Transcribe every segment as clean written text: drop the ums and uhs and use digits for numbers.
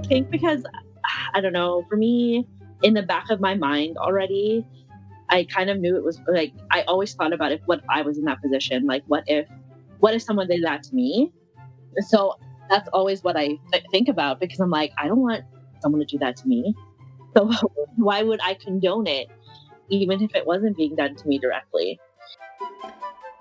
think because, I don't know, for me, in the back of my mind already, I kind of knew it was like, I always thought about what if I was in that position? Like, what if someone did that to me? So that's always what I think about, because I'm like, I don't want someone to do that to me. So why would I condone it, even if it wasn't being done to me directly?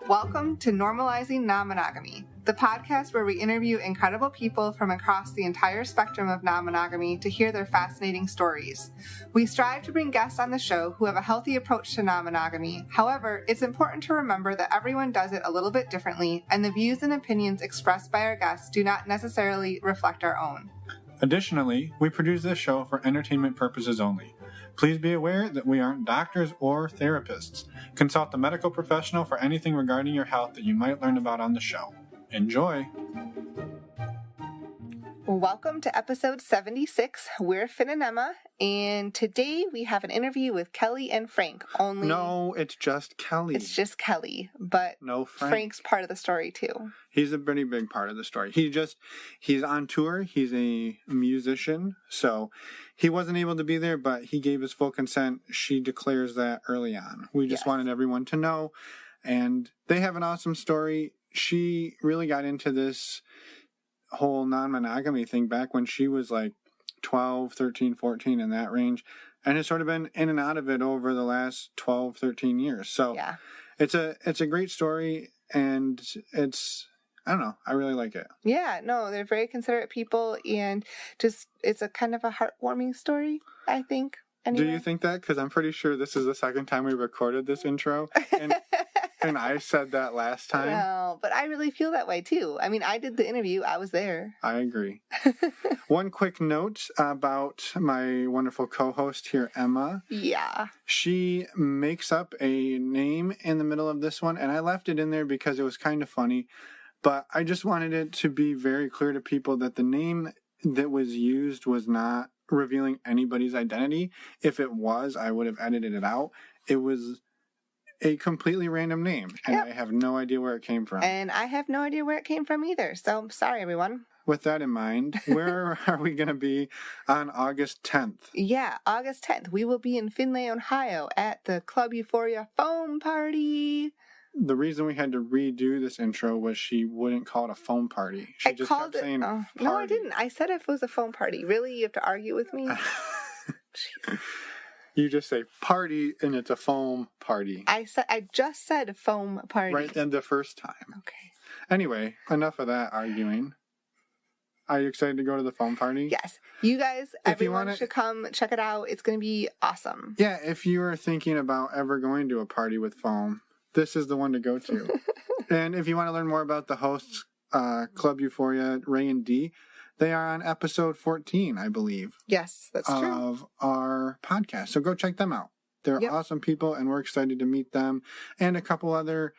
Welcome to Normalizing Non-Monogamy, the podcast where we interview incredible people from across the entire spectrum of non-monogamy to hear their fascinating stories. We strive to bring guests on the show who have a healthy approach to non-monogamy. However, it's important to remember that everyone does it a little bit differently, and the views and opinions expressed by our guests do not necessarily reflect our own. Additionally, we produce this show for entertainment purposes only. Please be aware that we aren't doctors or therapists. Consult a medical professional for anything regarding your health that you might learn about on the show. Enjoy! Welcome to episode 76. We're Finn and Emma, and today we have an interview with Kelly and Frank. No, it's just Kelly. It's just Kelly, but no Frank. Frank's part of the story too. He's a pretty big part of the story. He's on tour. He's a musician, so he wasn't able to be there, but he gave his full consent. She declares that early on. We just wanted everyone to know, and they have an awesome story. She really got into this whole non-monogamy thing back when she was like 12, 13, 14, in that range, and has sort of been in and out of it over the last 12, 13 years. So it's a great story, and it's, I don't know, I really like it. Yeah, no, they're very considerate people, and just, it's a kind of a heartwarming story, I think. Anyway. Do you think that? Because I'm pretty sure this is the second time we recorded this intro, and I said that last time. No, but I really feel that way too. I mean, I did the interview. I was there. I agree. One quick note about my wonderful co-host here, Emma. Yeah. She makes up a name in the middle of this one, and I left it in there because it was kind of funny. But I just wanted it to be very clear to people that the name that was used was not revealing anybody's identity. If it was, I would have edited it out. It was a completely random name, and I have no idea where it came from. And I have no idea where it came from either, so sorry, everyone. With that in mind, where are we going to be on August 10th? Yeah, August 10th. We will be in Findlay, Ohio at the Club Euphoria foam party. The reason we had to redo this intro was she wouldn't call it a foam party. She just kept saying party. No, I didn't. I said it was a foam party. Really? You have to argue with me? You just say party, and it's a foam party. I just said foam party. Right then the first time. Okay. Anyway, enough of that arguing. Are you excited to go to the foam party? Yes. You guys, everyone should come check it out. It's going to be awesome. Yeah, if you are thinking about ever going to a party with foam, this is the one to go to. And if you want to learn more about the hosts, Club Euphoria, Ray and Dee, they are on episode 14, I believe. Yes, that's true. Of our podcast. So go check them out. They're awesome people, and we're excited to meet them. And a couple other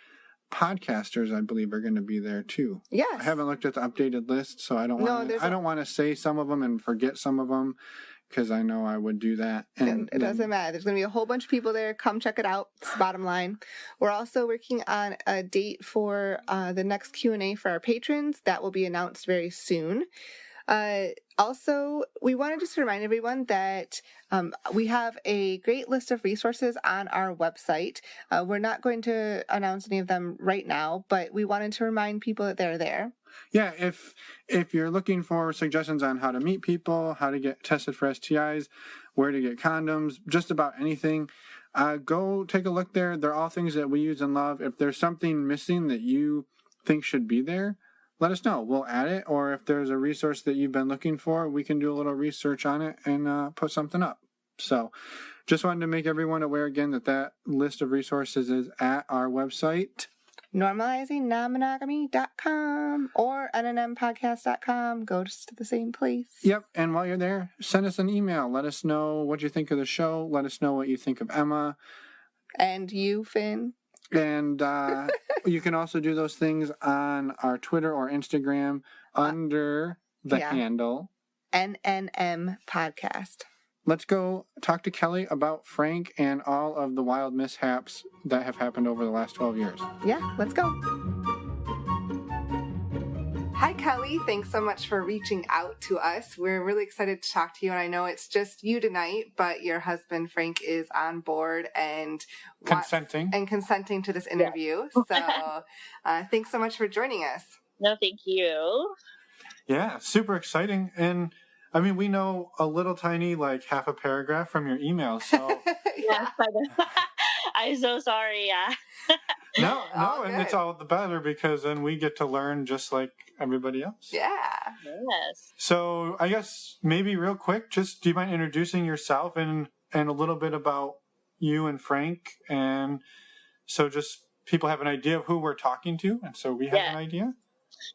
podcasters, I believe, are going to be there too. Yes. I haven't looked at the updated list, so I don't want to say some of them and forget some of them, because I know I would do that. And it doesn't matter. There's going to be a whole bunch of people there. Come check it out. It's the bottom line. We're also working on a date for the next Q&A for our patrons. That will be announced very soon. Also, we want to just remind everyone that we have a great list of resources on our website. We're not going to announce any of them right now, but we wanted to remind people that they're there. Yeah, if you're looking for suggestions on how to meet people, how to get tested for STIs, where to get condoms, just about anything, go take a look there. They're all things that we use and love. If there's something missing that you think should be there, let us know. We'll add it. Or if there's a resource that you've been looking for, we can do a little research on it and put something up. So just wanted to make everyone aware again that list of resources is at our website, normalizingnonmonogamy.com or nnmpodcast.com. Go to the same place. Yep. And while you're there, send us an email. Let us know what you think of the show. Let us know what you think of Emma. And you, Finn. And you can also do those things on our Twitter or Instagram under the handle NNM Podcast. Let's go talk to Kelly about Frank and all of the wild mishaps that have happened over the last 12 years. Yeah, let's go. Hi, Kelly. Thanks so much for reaching out to us. We're really excited to talk to you, and I know it's just you tonight, but your husband, Frank, is on board and consenting to this interview. Yeah. So thanks so much for joining us. No, thank you. Yeah, super exciting. And I mean, we know a little tiny, like half a paragraph from your email. So yeah, I'm so sorry. Yeah. No, and it's all the better because then we get to learn just like everybody else. Yeah. Yes. So I guess maybe real quick, just do you mind introducing yourself and a little bit about you and Frank, and so just people have an idea of who we're talking to, and so we have an idea.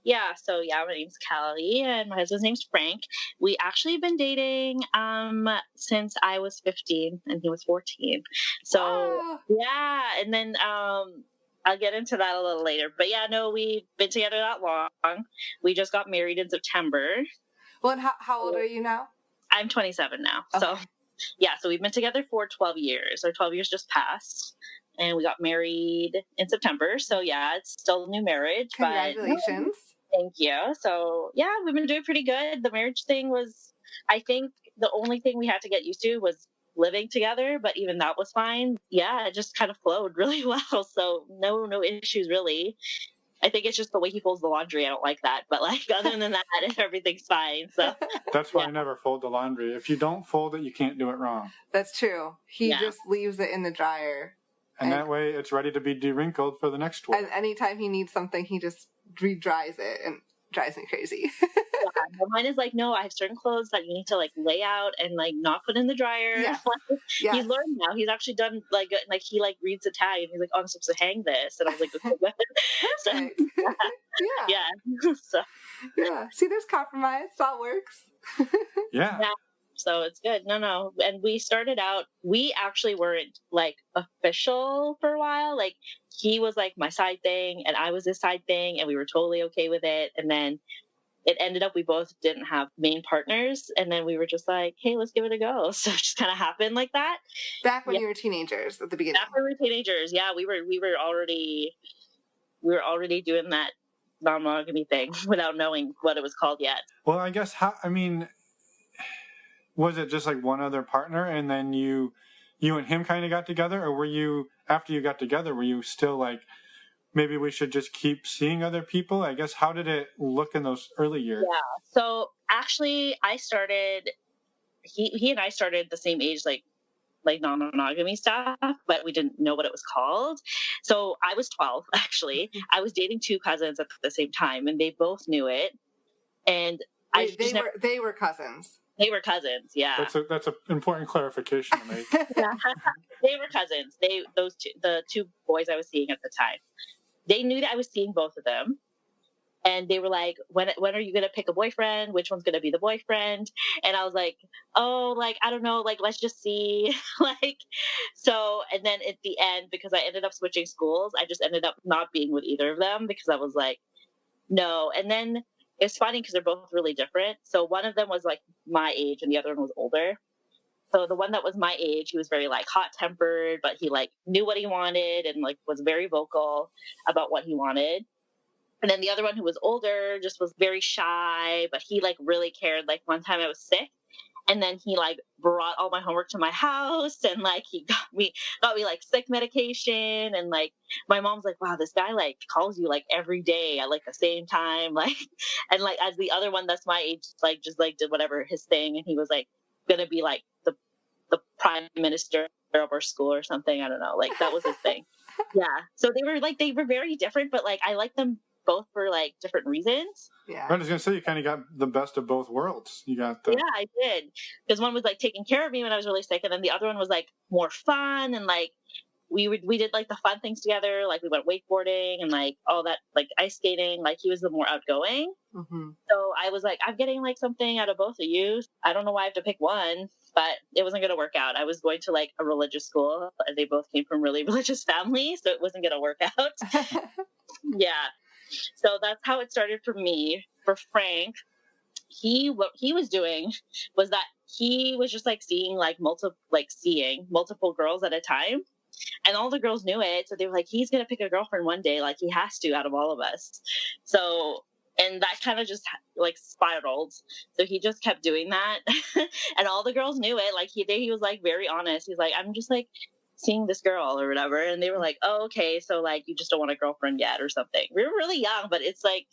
Yeah, so my name's Callie and my husband's name's Frank. We actually been dating since I was 15 and he was 14. So yeah, and then I'll get into that a little later. But yeah, no, we've been together that long. We just got married in September. Well, and how old are you now? I'm 27 now. Okay. So yeah, so we've been together for 12 years. Our 12 years just passed. And we got married in September. So yeah, it's still a new marriage. Congratulations. But, thank you. So yeah, we've been doing pretty good. The marriage thing was, I think the only thing we had to get used to was living together, but even that was fine. Yeah, it just kind of flowed really well. So no issues really. I think it's just the way he folds the laundry. I don't like that. But like other than that, everything's fine. So that's why I never fold the laundry. If you don't fold it, you can't do it wrong. That's true. He just leaves it in the dryer. And that way it's ready to be de-wrinkled for the next one. And anytime he needs something, he just re-dries it and drives me crazy. Yeah, mine is like, no, I have certain clothes that you need to like lay out and like not put in the dryer. Yes. Yes. He's learned now. He's actually done like he like reads the tag and he's like, oh, I'm supposed to hang this. And I was like, okay, good. So, yeah. So, yeah. See, there's compromise. It all works. Yeah. So it's good. No. And we started out, we actually weren't like official for a while. Like he was like my side thing and I was his side thing and we were totally okay with it. And then it ended up we both didn't have main partners. And then we were just like, hey, let's give it a go. So it just kind of happened like that. Back when you were teenagers at the beginning. Back when we were teenagers. Yeah, we were already doing that non-monogamy thing without knowing what it was called yet. Well, I guess was it just like one other partner and then you and him kind of got together, or were you, after you got together, were you still like, maybe we should just keep seeing other people? I guess, how did it look in those early years? Yeah. So actually he and I started the same age, like non-monogamy stuff, but we didn't know what it was called. So I was 12, actually. I was dating two cousins at the same time and they both knew it. And they were cousins. They were cousins, yeah. That's an important clarification to make. Yeah. They were cousins. The two boys I was seeing at the time. They knew that I was seeing both of them. And they were like, when are you going to pick a boyfriend? Which one's going to be the boyfriend? And I was like, oh, like, I don't know. Like, let's just see. So, and then at the end, because I ended up switching schools, I just ended up not being with either of them because I was like, no. And then it's funny because they're both really different. So one of them was like my age and the other one was older. So the one that was my age, he was very like hot tempered, but he like knew what he wanted and like was very vocal about what he wanted. And then the other one who was older just was very shy, but he like really cared. Like one time I was sick and then he like brought all my homework to my house and like he got me like sick medication. And like my mom's like, wow, this guy like calls you like every day at like the same time. Like, and like as the other one that's my age, like just like did whatever his thing. And he was like going to be like the prime minister of our school or something. I don't know. Like that was his thing. Yeah. So they were very different, but like I liked them both for like different reasons. Yeah. I was going to say, you kind of got the best of both worlds. You got Yeah, I did. Because one was like taking care of me when I was really sick. And then the other one was like more fun. And like, we did like the fun things together. Like we went wakeboarding and like all that, like ice skating. Like he was the more outgoing. Mm-hmm. So I was like, I'm getting like something out of both of you. I don't know why I have to pick one, but it wasn't going to work out. I was going to like a religious school and they both came from really religious families. So it wasn't going to work out. Yeah. So that's how it started for me. For Frank, what he was doing was that he was just like seeing multiple girls at a time, and all the girls knew it. So they were like, he's gonna pick a girlfriend one day, like he has to, out of all of us. So, And that kind of just like spiraled. So he just kept doing that. And all the girls knew it. Like he was like very honest. He's like, I'm just like seeing this girl or whatever. And they were like, oh, okay. So like, you just don't want a girlfriend yet or something. We were really young, but it's like,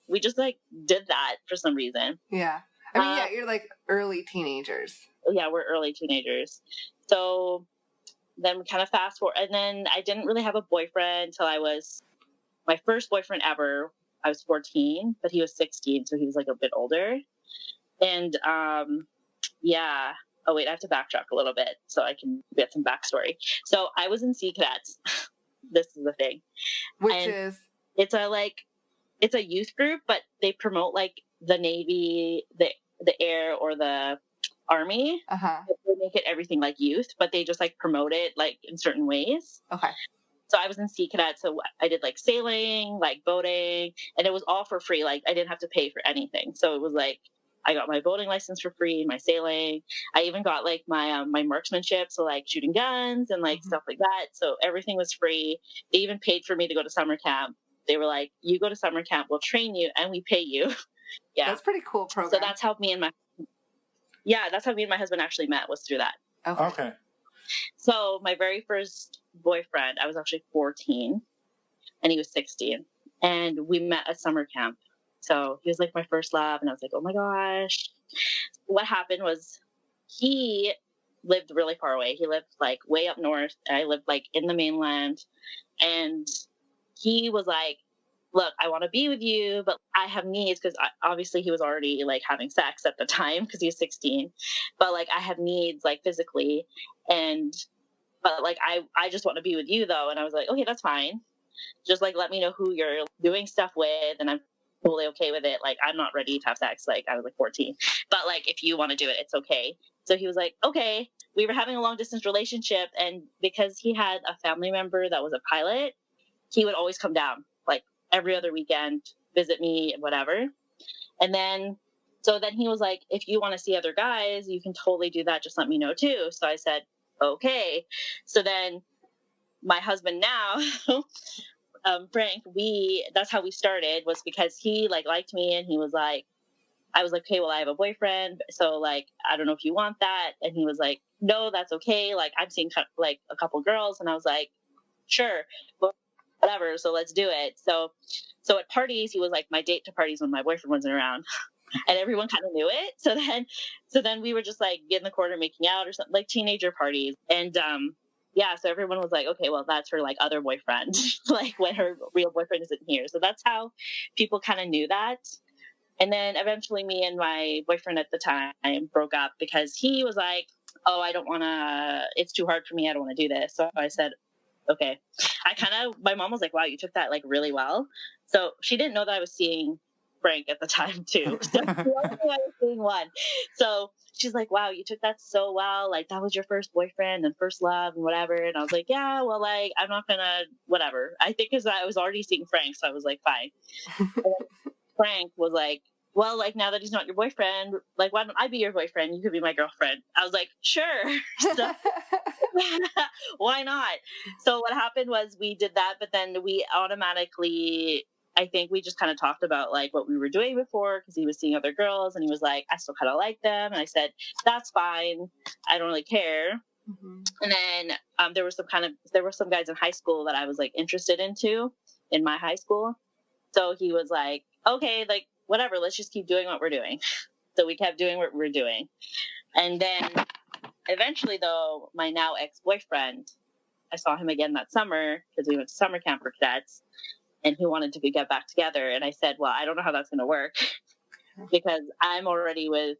we just like did that for some reason. Yeah. I mean, yeah, you're like early teenagers. Yeah, we're early teenagers. So then we kind of fast forward. And then I didn't really have a boyfriend until I was my first boyfriend ever. I was 14, but he was 16, so he was like a bit older. And yeah. Oh wait, I have to backtrack a little bit so I can get some backstory. So I was in Sea Cadets. This is the thing. It's a youth group, but they promote like the Navy, the Air, or the Army. They make it everything like youth, but they just like promote it like in certain ways. Okay. So I was in Sea Cadet, so I did like sailing, like boating, and it was all for free. Like I didn't have to pay for anything. So it was like I got my boating license for free, my sailing. I even got like my marksmanship, so like shooting guns and like stuff like that. So everything was free. They even paid for me to go to summer camp. They were like, "You go to summer camp, we'll train you, and we pay you." Yeah, that's pretty cool program. So that's how me and my husband actually met, was through that. Okay. So my very first boyfriend, I was actually 14 and he was 16, and we met at summer camp. So he was like my first love, and I was like, oh my gosh. What happened was he lived really far away. He lived like way up north, and I lived like in the mainland. And he was like, look, I want to be with you, but I have needs, because obviously he was already like having sex at the time because he was 16. But like I have needs like physically, but like I just want to be with you though. And I was like, okay, that's fine. Just like let me know who you're doing stuff with, and I'm totally okay with it. Like I'm not ready to have sex. Like I was like 14, but like if you want to do it, it's okay. So he was like, okay. We were having a long distance relationship, and because he had a family member that was a pilot, he would always come down like every other weekend, visit me and whatever. And then he was like, if you want to see other guys, you can totally do that. Just let me know too. So I said, okay. So then my husband now, Frank, that's how we started, was because he like liked me, and he was like, I was like, okay, well, I have a boyfriend. So like, I don't know if you want that. And he was like, no, that's okay. Like I'm seeing like a couple girls. And I was like, sure, whatever. So let's do it. So at parties, he was like my date to parties when my boyfriend wasn't around, and everyone kind of knew it. So then we were just like in the corner making out or something, like teenager parties. And, yeah, so everyone was like, okay, well, that's her like other boyfriend, like when her real boyfriend isn't here. So that's how people kind of knew that. And then eventually me and my boyfriend at the time broke up because he was like, oh, it's too hard for me. I don't want to do this. So I said, okay. My mom was like, wow, you took that like really well. So she didn't know that I was seeing Frank at the time too. So she only knew I was seeing one. So she's like, wow, you took that so well. Like that was your first boyfriend and first love and whatever. And I was like, yeah, well, like, I'm not gonna, whatever. I think because I was already seeing Frank. So I was like, fine. And then Frank was like, well, like now that he's not your boyfriend, like why don't I be your boyfriend? You could be my girlfriend. I was like, sure. So, why not? So what happened was we did that, but then we automatically, I think we just kind of talked about like what we were doing before, because he was seeing other girls and he was like, I still kind of like them. And I said, that's fine. I don't really care. Mm-hmm. And then there were some guys in high school that I was like interested into in my high school. So he was like, okay, like whatever, let's just keep doing what we're doing. So we kept doing what we were doing. And then eventually though, my now ex-boyfriend, I saw him again that summer because we went to summer camp for cadets, and he wanted to get back together. And I said, well, I don't know how that's going to work because I'm already with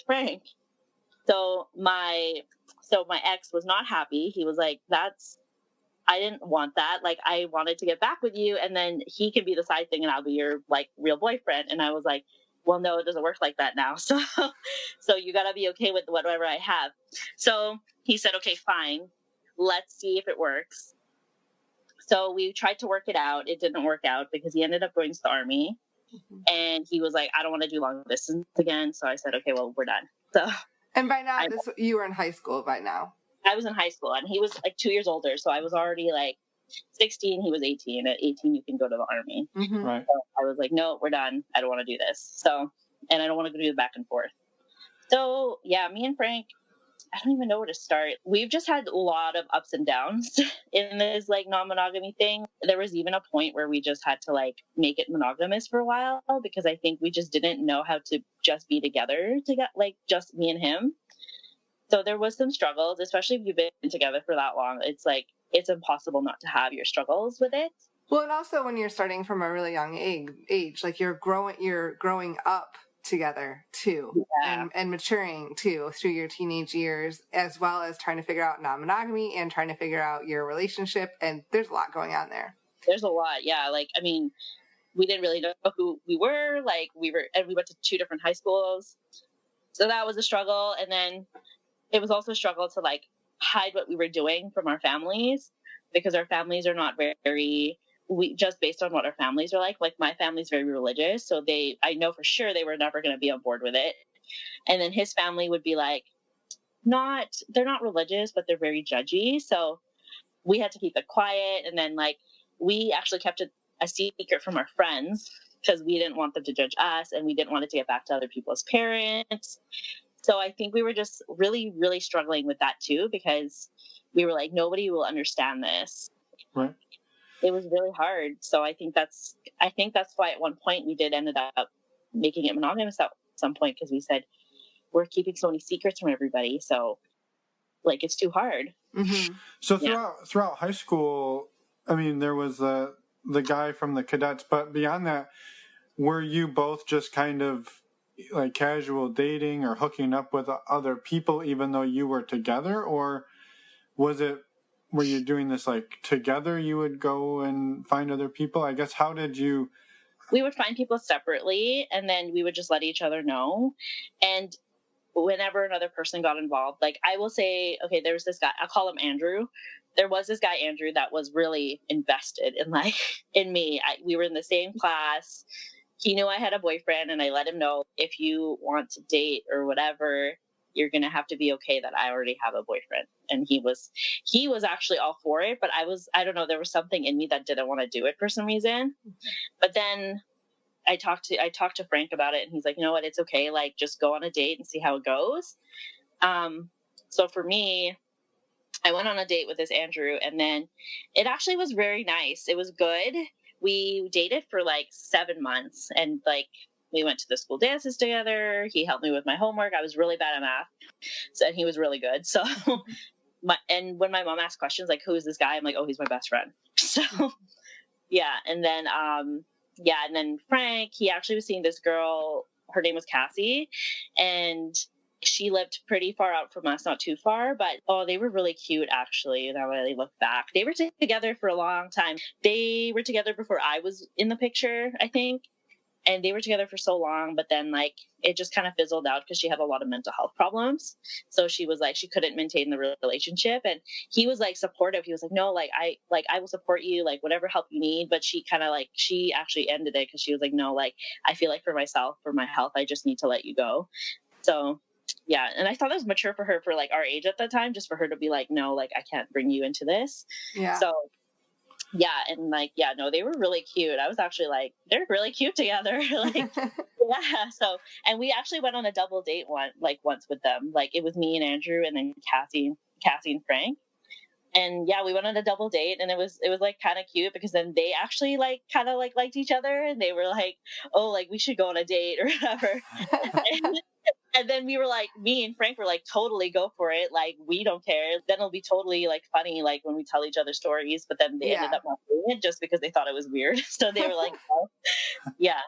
Frank. So my ex was not happy. He was like, I didn't want that. Like, I wanted to get back with you, and then he can be the side thing and I'll be your like real boyfriend. And I was like, well, no, it doesn't work like that now. So you got to be okay with whatever I have. So he said, okay, fine. Let's see if it works. So we tried to work it out. It didn't work out because he ended up going to the Army. Mm-hmm. And he was like, I don't want to do long distance again. So I said, okay, well, we're done. So. And by now, you were in high school by now. I was in high school, and he was like 2 years older. So I was already like 16, he was 18. At 18, you can go to the army. Mm-hmm. Right. So I was like, no, we're done. I don't want to do this. So, and I don't want to do the back and forth. So yeah, me and Frank, I don't even know where to start. We've just had a lot of ups and downs in this like non-monogamy thing. There was even a point where we just had to like make it monogamous for a while because I think we just didn't know how to just be together to get like just me and him. So there was some struggles, especially if you've been together for that long. It's like, it's impossible not to have your struggles with it. Well, and also when you're starting from a really young age, like you're growing up together too, and maturing too through your teenage years, as well as trying to figure out non-monogamy and trying to figure out your relationship. And there's a lot going on there. There's a lot. Yeah. Like, I mean, we didn't really know who we were. Like we went to 2 different high schools. So that was a struggle. And then it was also a struggle to like hide what we were doing from our families because our families are not very, we just based on what our families are like my family's very religious. So I know for sure they were never going to be on board with it. And then his family would be like, they're not religious, but they're very judgy. So we had to keep it quiet. And then like, we actually kept it a secret from our friends because we didn't want them to judge us and we didn't want it to get back to other people's parents. So I think we were just really, really struggling with that too, because we were like, nobody will understand this. Right. It was really hard. So I think that's why at one point we did ended up making it monogamous at some point, because we said, we're keeping so many secrets from everybody. So like, it's too hard. Mm-hmm. So throughout high school, I mean, there was the guy from the cadets, but beyond that, were you both just kind of like casual dating or hooking up with other people, even though you were together? Or were you doing this like together? You would go and find other people? I guess, how did you? We would find people separately and then we would just let each other know. And whenever another person got involved, like I will say, okay, there was this guy, I'll call him Andrew. There was this guy, Andrew, that was really invested in me. We were in the same class. He knew I had a boyfriend and I let him know, if you want to date or whatever, you're going to have to be okay that I already have a boyfriend. And he was actually all for it, but I don't know, there was something in me that didn't want to do it for some reason. But then I talked to Frank about it and he's like, you know what, it's okay. Like, just go on a date and see how it goes. So for me, I went on a date with this Andrew and then it actually was very nice. It was good. We dated for like 7 months and like we went to the school dances together. He helped me with my homework. I was really bad at math. So, and he was really good. So and when my mom asked questions like, who is this guy? I'm like, oh, he's my best friend. So yeah. And then, and then Frank, he actually was seeing this girl, her name was Cassie, and she lived pretty far out from us, not too far, but they were really cute actually. Now that I look back, they were together for a long time. They were together before I was in the picture, I think. And they were together for so long, but then like it just kind of fizzled out because she had a lot of mental health problems. So she was like, she couldn't maintain the relationship. And he was like supportive. He was like, no, I will support you, like whatever help you need. But she actually ended it because she was like, no, like I feel like for myself, for my health, I just need to let you go. So yeah. And I thought that was mature for her for like our age at the time, just for her to be like, no, like I can't bring you into this. Yeah. So yeah. And like, yeah, no, they were really cute. I was actually like, they're really cute together. Like, yeah. So, and we actually went on a double date once with them. Like it was me and Andrew and then Cassie and Frank. And yeah, we went on a double date and it was like kind of cute because then they actually like kind of like liked each other and they were like, oh, like we should go on a date or whatever. And then we were like, me and Frank were like, totally go for it. Like, we don't care. Then it'll be totally like funny, like when we tell each other stories, but then they ended up not doing it just because they thought it was weird. So they were like, oh. Yeah.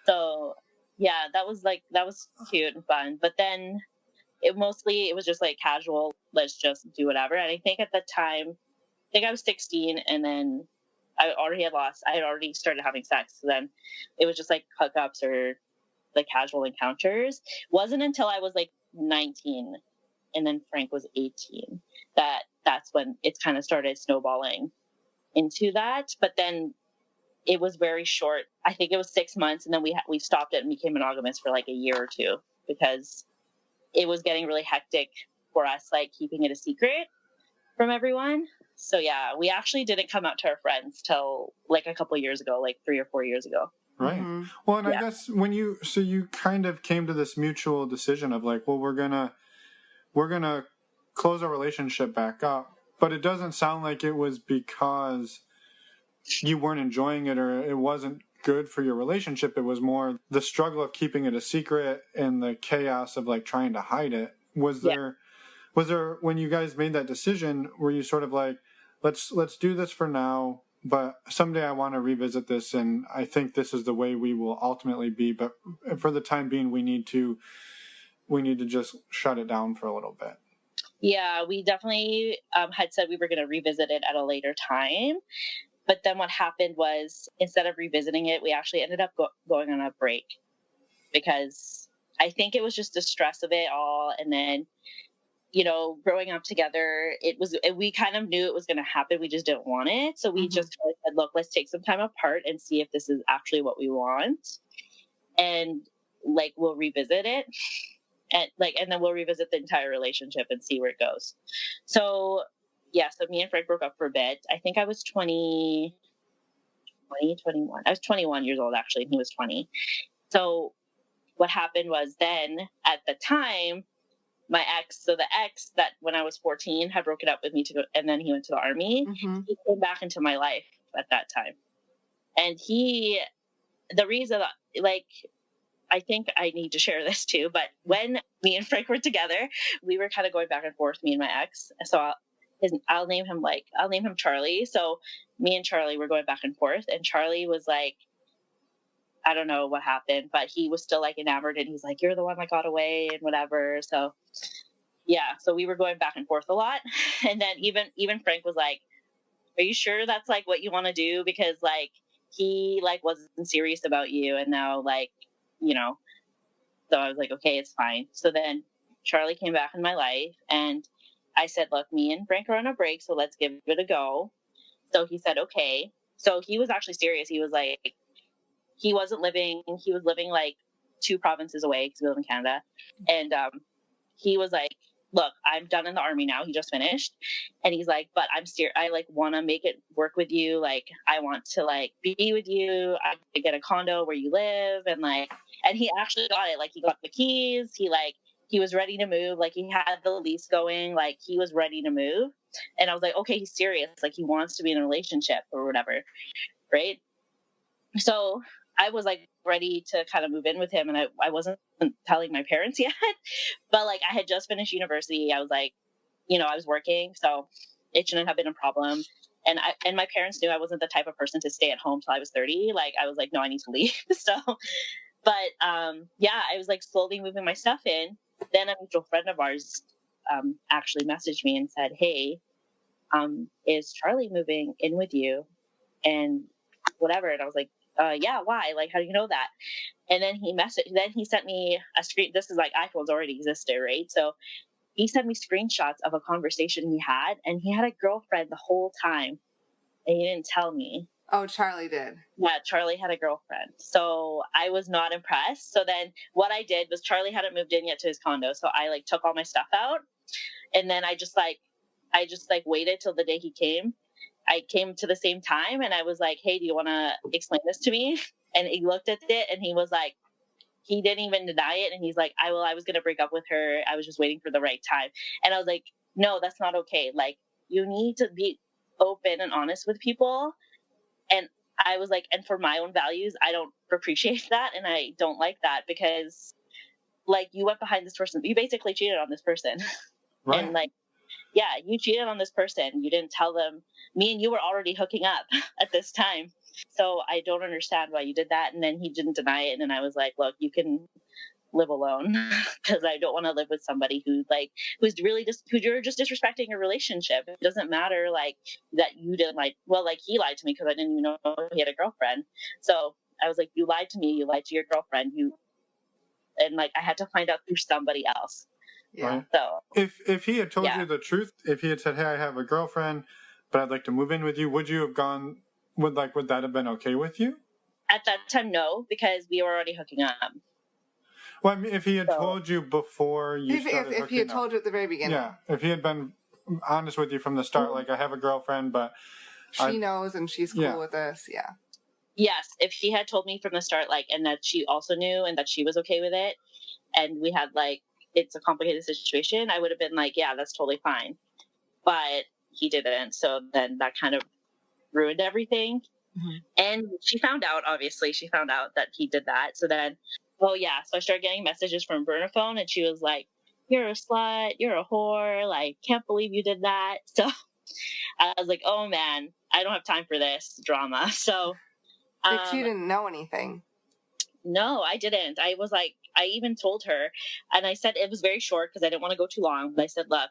So yeah, that was cute and fun. But then it was just like casual. Let's just do whatever. And I think at the time, I was 16 and then I had already started having sex. So then it was just like hookups or like casual encounters. Wasn't until I was like 19 and then Frank was 18 that's when it kind of started snowballing into that. But then it was very short. I think it was 6 months and then we stopped it and became monogamous for like a year or two because it was getting really hectic for us, like keeping it a secret from everyone. So yeah, we actually didn't come out to our friends till like a couple of years ago, like 3 or 4 years ago. Right. Mm-hmm. Well, and I guess so you kind of came to this mutual decision of like, well, we're gonna close our relationship back up, but it doesn't sound like it was because you weren't enjoying it or it wasn't good for your relationship. It was more the struggle of keeping it a secret and the chaos of like trying to hide it. Was there when you guys made that decision, were you sort of like, let's do this for now, but someday I want to revisit this and I think this is the way we will ultimately be, but for the time being we need to just shut it down for a little bit? Yeah, we definitely had said we were going to revisit it at a later time. But then what happened was, instead of revisiting it, we actually ended up going on a break, because I think it was just the stress of it all. And then, growing up together, we kind of knew it was going to happen. We just didn't want it. So we just said, look, let's take some time apart and see if this is actually what we want. And like, we'll revisit it. And then we'll revisit the entire relationship and see where it goes. So me and Frank broke up for a bit. I think I was 21. I was 21 years old, actually, and he was 20. So what happened was, then at the time, my ex, so the ex that when I was 14 had broken up with me and then he went to the army. He came back into my life at that time. And the reason, like, I think I need to share this too, but when me and Frank were together, we were kind of going back and forth, me and my ex. So I'll name him Charlie. So me and Charlie were going back and forth, and Charlie was like, I don't know what happened, but he was still like enamored, and he's like, you're the one that got away and whatever. So yeah, so we were going back and forth a lot. And then even Frank was like, are you sure that's like what you want to do? Because like, he like wasn't serious about you, and now like, so I was like, okay, it's fine. So then Charlie came back in my life, and I said, look, me and Frank are on a break, so let's give it a go. So he said, okay. So he was actually serious. He was like, he was living like 2 provinces away, because we live in Canada. And he was like, look, I'm done in the army now. He just finished. And he's like, but I like want to make it work with you. Like, I want to like be with you. I could get a condo where you live. And he actually got it. Like, he got the keys. He was ready to move. Like, he had the lease going. Like, he was ready to move. And I was like, okay, he's serious. Like, he wants to be in a relationship or whatever. Right. So I was like ready to kind of move in with him. And I wasn't telling my parents yet, but like, I had just finished university. I was like, I was working, so it shouldn't have been a problem. And my parents knew I wasn't the type of person to stay at home till I was 30. Like, I was like, no, I need to leave. So, but I was like slowly moving my stuff in. Then a mutual friend of ours actually messaged me and said, hey, is Charlie moving in with you? And whatever. And I was like, yeah, why? Like, how do you know that? And then he sent me a screen. This is like, iPhones already existed, right? So he sent me screenshots of a conversation he had, and he had a girlfriend the whole time, and he didn't tell me. Oh, Charlie did. Yeah, Charlie had a girlfriend. So I was not impressed. So then what I did was, Charlie hadn't moved in yet to his condo. So I like took all my stuff out, and then I just waited till the day he came. I came to the same time, and I was like, hey, do you want to explain this to me? And he looked at it, and he was like, he didn't even deny it. And he's like, I was going to break up with her. I was just waiting for the right time. And I was like, no, that's not okay. Like, you need to be open and honest with people. And I was like, and for my own values, I don't appreciate that. And I don't like that, because like, you went behind this person. You basically cheated on this person. Right. And like, yeah, you cheated on this person. You didn't tell them. Me and you were already hooking up at this time. So I don't understand why you did that. And then he didn't deny it. And then I was like, look, you can live alone, because I don't want to live with somebody who's you're just disrespecting your relationship. It doesn't matter like that you didn't like, well, like, he lied to me because I didn't even know he had a girlfriend. So I was like, you lied to me, you lied to your girlfriend, and like, I had to find out through somebody else. Yeah. Right. So if he had told you the truth, if he had said, hey, I have a girlfriend, but I'd like to move in with you, would you have gone, would that have been okay with you? At that time, no, because we were already hooking up. Well, I mean, if he had told you before you started if he had told you at the very beginning. Yeah, if he had been honest with you from the start. Like, I have a girlfriend, but she knows and she's cool with this. Yeah. Yes, if she had told me from the start, like, and that she also knew and that she was okay with it, and we had like, it's a complicated situation, I would have been like, yeah, that's totally fine. But he didn't, so then that kind of ruined everything. Mm-hmm. And she found out, obviously, that he did that. So then, so I started getting messages from burner phone, and she was like, "You're a slut, you're a whore, like, can't believe you did that." So I was like, oh man, I don't have time for this drama. So like, she didn't know anything. No, I didn't. I was like, I even told her, and I said, it was very short because I didn't want to go too long, but I said, look,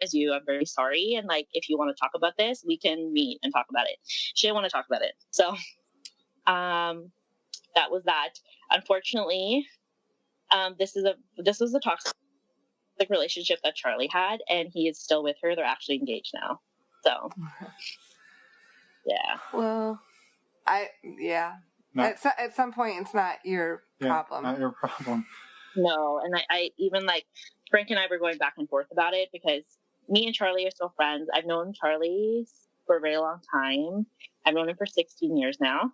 as you, I'm very sorry, and like, if you want to talk about this, we can meet and talk about it. She didn't want to talk about it. So that was that. Unfortunately, this was a toxic relationship that Charlie had, and he is still with her. They're actually engaged now. So yeah. Well, at some point, it's not your problem. Not your problem. No, and I even, like, Frank and I were going back and forth about it because me and Charlie are still friends. I've known Charlie for a very long time. I've known him for 16 years now.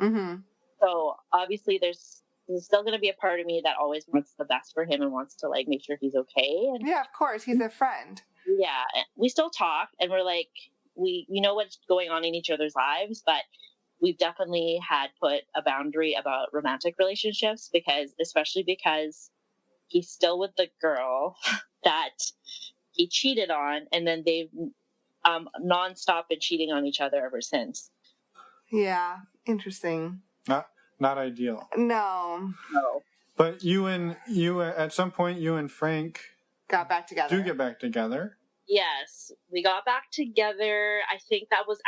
Mm-hmm. So obviously there's still going to be a part of me that always wants the best for him and wants to, like, make sure he's okay. And yeah, of course. He's a friend. Yeah. We still talk, and we're like, we know what's going on in each other's lives, but we've definitely had put a boundary about romantic relationships especially because he's still with the girl that he cheated on, and then they've nonstop been cheating on each other ever since. Yeah, interesting. Not ideal. No. But you at some point, you and Frank got back together. Do get back together. Yes, we got back together. I think that was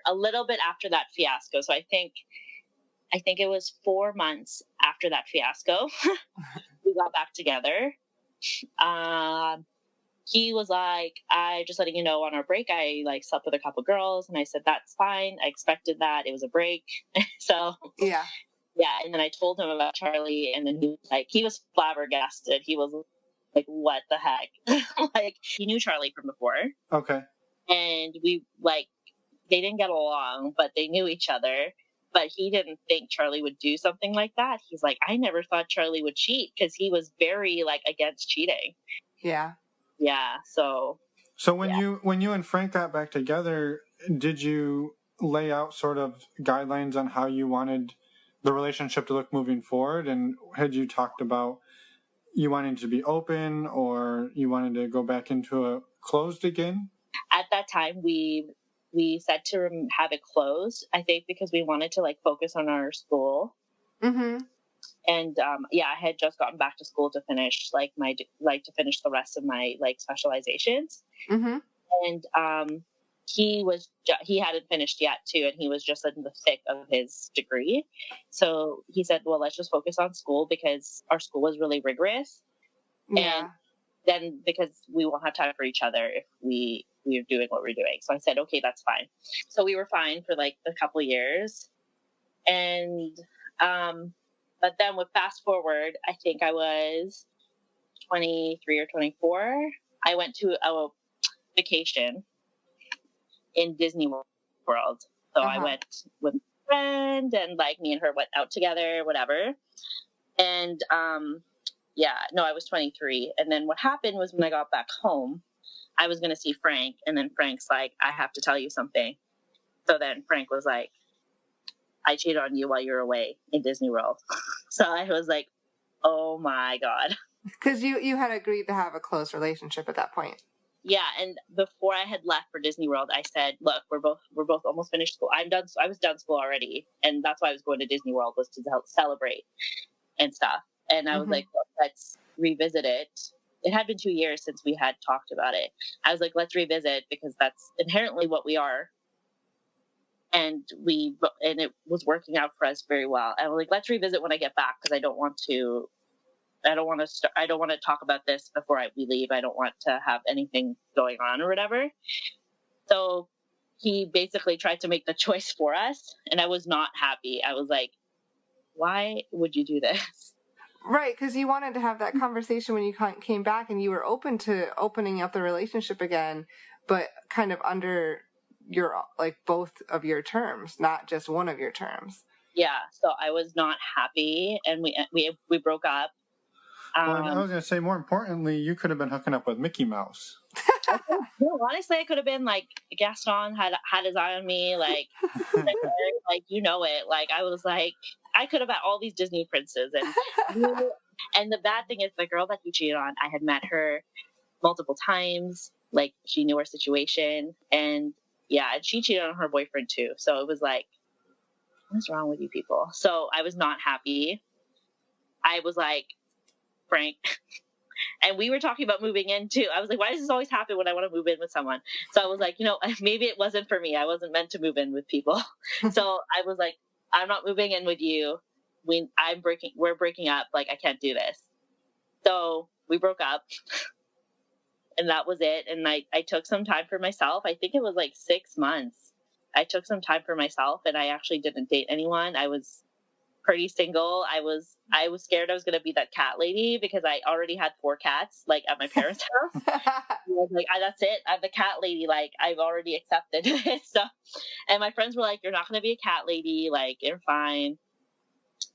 a little bit after that fiasco. So I think it was 4 months after that fiasco. We got back together. He was like, I just letting you know, on our break, I like slept with a couple girls, and I said, that's fine. I expected that. It was a break. So yeah. And then I told him about Charlie, and then he was flabbergasted. He was like, what the heck? Like, he knew Charlie from before. Okay. And we, like, they didn't get along, but they knew each other. But he didn't think Charlie would do something like that. He's like, I never thought Charlie would cheat, because he was very, like, against cheating. Yeah. Yeah. So when you and Frank got back together, did you lay out sort of guidelines on how you wanted the relationship to look moving forward? And had you talked about you wanting to be open, or you wanted to go back into a closed again? At that time, we said to have it closed, I think, because we wanted to, like, focus on our school. Mm-hmm. And I had just gotten back to school to finish to finish the rest of my, like, specializations. Mm-hmm. And he hadn't finished yet too, and he was just in the thick of his degree. So he said, well, let's just focus on school, because our school was really rigorous. Yeah. And then, because we won't have time for each other if we're doing what we're doing. So I said, okay, that's fine. So we were fine for, like, a couple years. And but then with fast forward, I think I was 23 or 24. I went to a vacation in Disney World. So I went with a friend, and, like, me and her went out together, whatever. And I was 23. And then what happened was, when I got back home, I was going to see Frank, and then Frank's like, I have to tell you something. So then Frank was like, I cheated on you while you were away in Disney World. So I was like, oh my God. Because you had agreed to have a close relationship at that point. Yeah, and before I had left for Disney World, I said, look, we're both almost finished school. I was done school already, and that's why I was going to Disney World, was to celebrate and stuff. And I was like, look, let's revisit it. It had been 2 years since we had talked about it. I was like, let's revisit, because that's inherently what we are. And it was working out for us very well. I was like, let's revisit when I get back, because I don't want to talk about this before we leave. I don't want to have anything going on or whatever. So he basically tried to make the choice for us, and I was not happy. I was like, why would you do this? Right, because you wanted to have that conversation when you came back, and you were open to opening up the relationship again, but kind of under your, like, both of your terms, not just one of your terms. Yeah, so I was not happy, and we broke up. Well, I was going to say, more importantly, you could have been hooking up with Mickey Mouse. No, honestly, I could have been like Gaston had his eye on me, like you know it. Like I was like, I could have had all these Disney princes, and the bad thing is the girl that he cheated on, I had met her multiple times. Like she knew our situation, and yeah, and she cheated on her boyfriend too. So it was like, what's wrong with you people? So I was not happy. I was like, Frank. And we were talking about moving in too. I was like, why does this always happen when I want to move in with someone? So I was like, maybe it wasn't for me. I wasn't meant to move in with people. So I was like, I'm not moving in with you. We're breaking up. Like, I can't do this. So we broke up and that was it. And I took some time for myself. I think it was like 6 months. I took some time for myself and I actually didn't date anyone. I was pretty single. I was scared I was going to be that cat lady because I already had 4 cats, like at my parents' house. I was like, that's it. I'm the cat lady. Like I've already accepted it. So, and my friends were like, you're not going to be a cat lady. Like you're fine,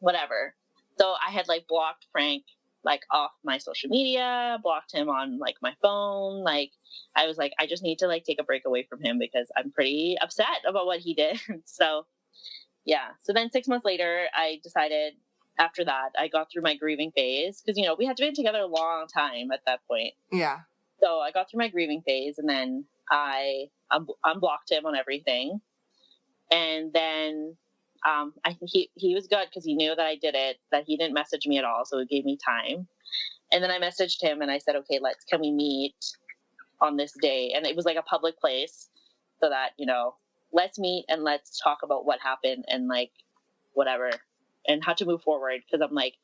whatever. So I had like blocked Frank, like off my social media, blocked him on like my phone. Like I was like, I just need to like take a break away from him because I'm pretty upset about what he did. So yeah. So then 6 months later, I decided after that, I got through my grieving phase because, we had been together a long time at that point. Yeah. So I got through my grieving phase and then I unblocked him on everything. And then I think he was good because he knew that I did it, that he didn't message me at all. So it gave me time. And then I messaged him and I said, okay, can we meet on this day? And it was like a public place so that, let's meet and let's talk about what happened and like whatever and how to move forward. Because I'm like,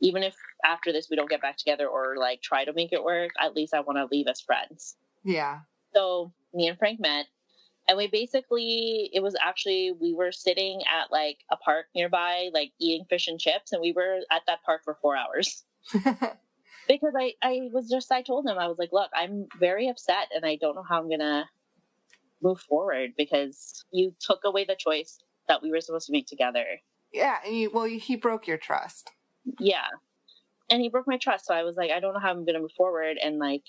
even if after this we don't get back together or like try to make it work, at least I want to leave as friends. Yeah. So me and Frank met and we were sitting at like a park nearby, like eating fish and chips. And we were at that park for 4 hours because I told him, I was like, look, I'm very upset and I don't know how I'm going to move forward because you took away the choice that we were supposed to make together. Yeah, and he broke your trust. Yeah, and he broke my trust. So I was like, I don't know how I'm going to move forward. And like,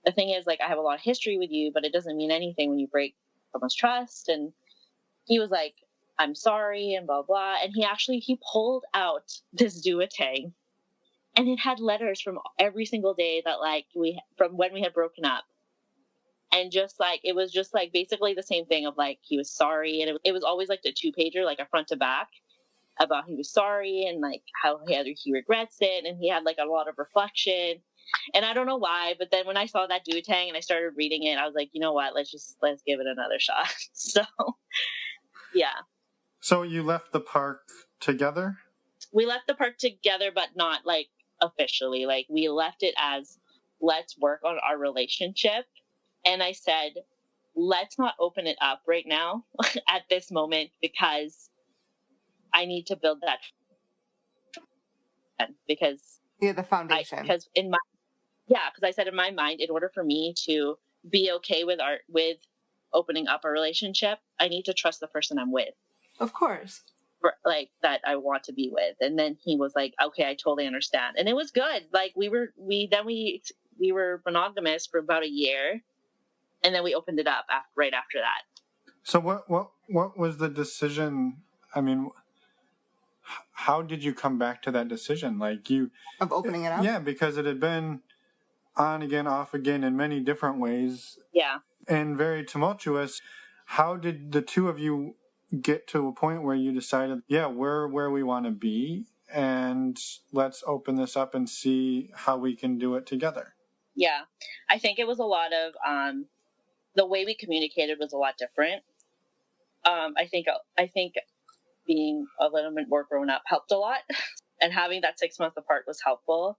the thing is, like, I have a lot of history with you, but it doesn't mean anything when you break someone's trust. And he was like, I'm sorry, and blah blah. And he pulled out this duotang, and it had letters from every single day that like from when we had broken up. And just like, it was just like basically the same thing of like, he was sorry. And it was always like the 2-pager, like a front to back about he was sorry and like how he regrets it. And he had like a lot of reflection. And I don't know why, but then when I saw that duotang and I started reading it, I was like, you know what, let's give it another shot. So, yeah. So you left the park together? We left the park together, but not like officially. Like we left it as let's work on our relationship. And I said, let's not open it up right now at this moment because I need to build that. Because the foundation. Because I said in my mind, in order for me to be okay with opening up a relationship, I need to trust the person I'm with. Of course. Like that I want to be with. And then he was like, okay, I totally understand. And it was good. Like we were monogamous for about a year. And then we opened it up right after that. So what was the decision? I mean, how did you come back to that decision? Of opening it up? Yeah, because it had been on again, off again in many different ways. Yeah. And very tumultuous. How did the two of you get to a point where you decided, yeah, we're where we want to be and let's open this up and see how we can do it together? Yeah. I think it was a lot of the way we communicated was a lot different. I think being a little bit more grown up helped a lot, and having that 6 months apart was helpful.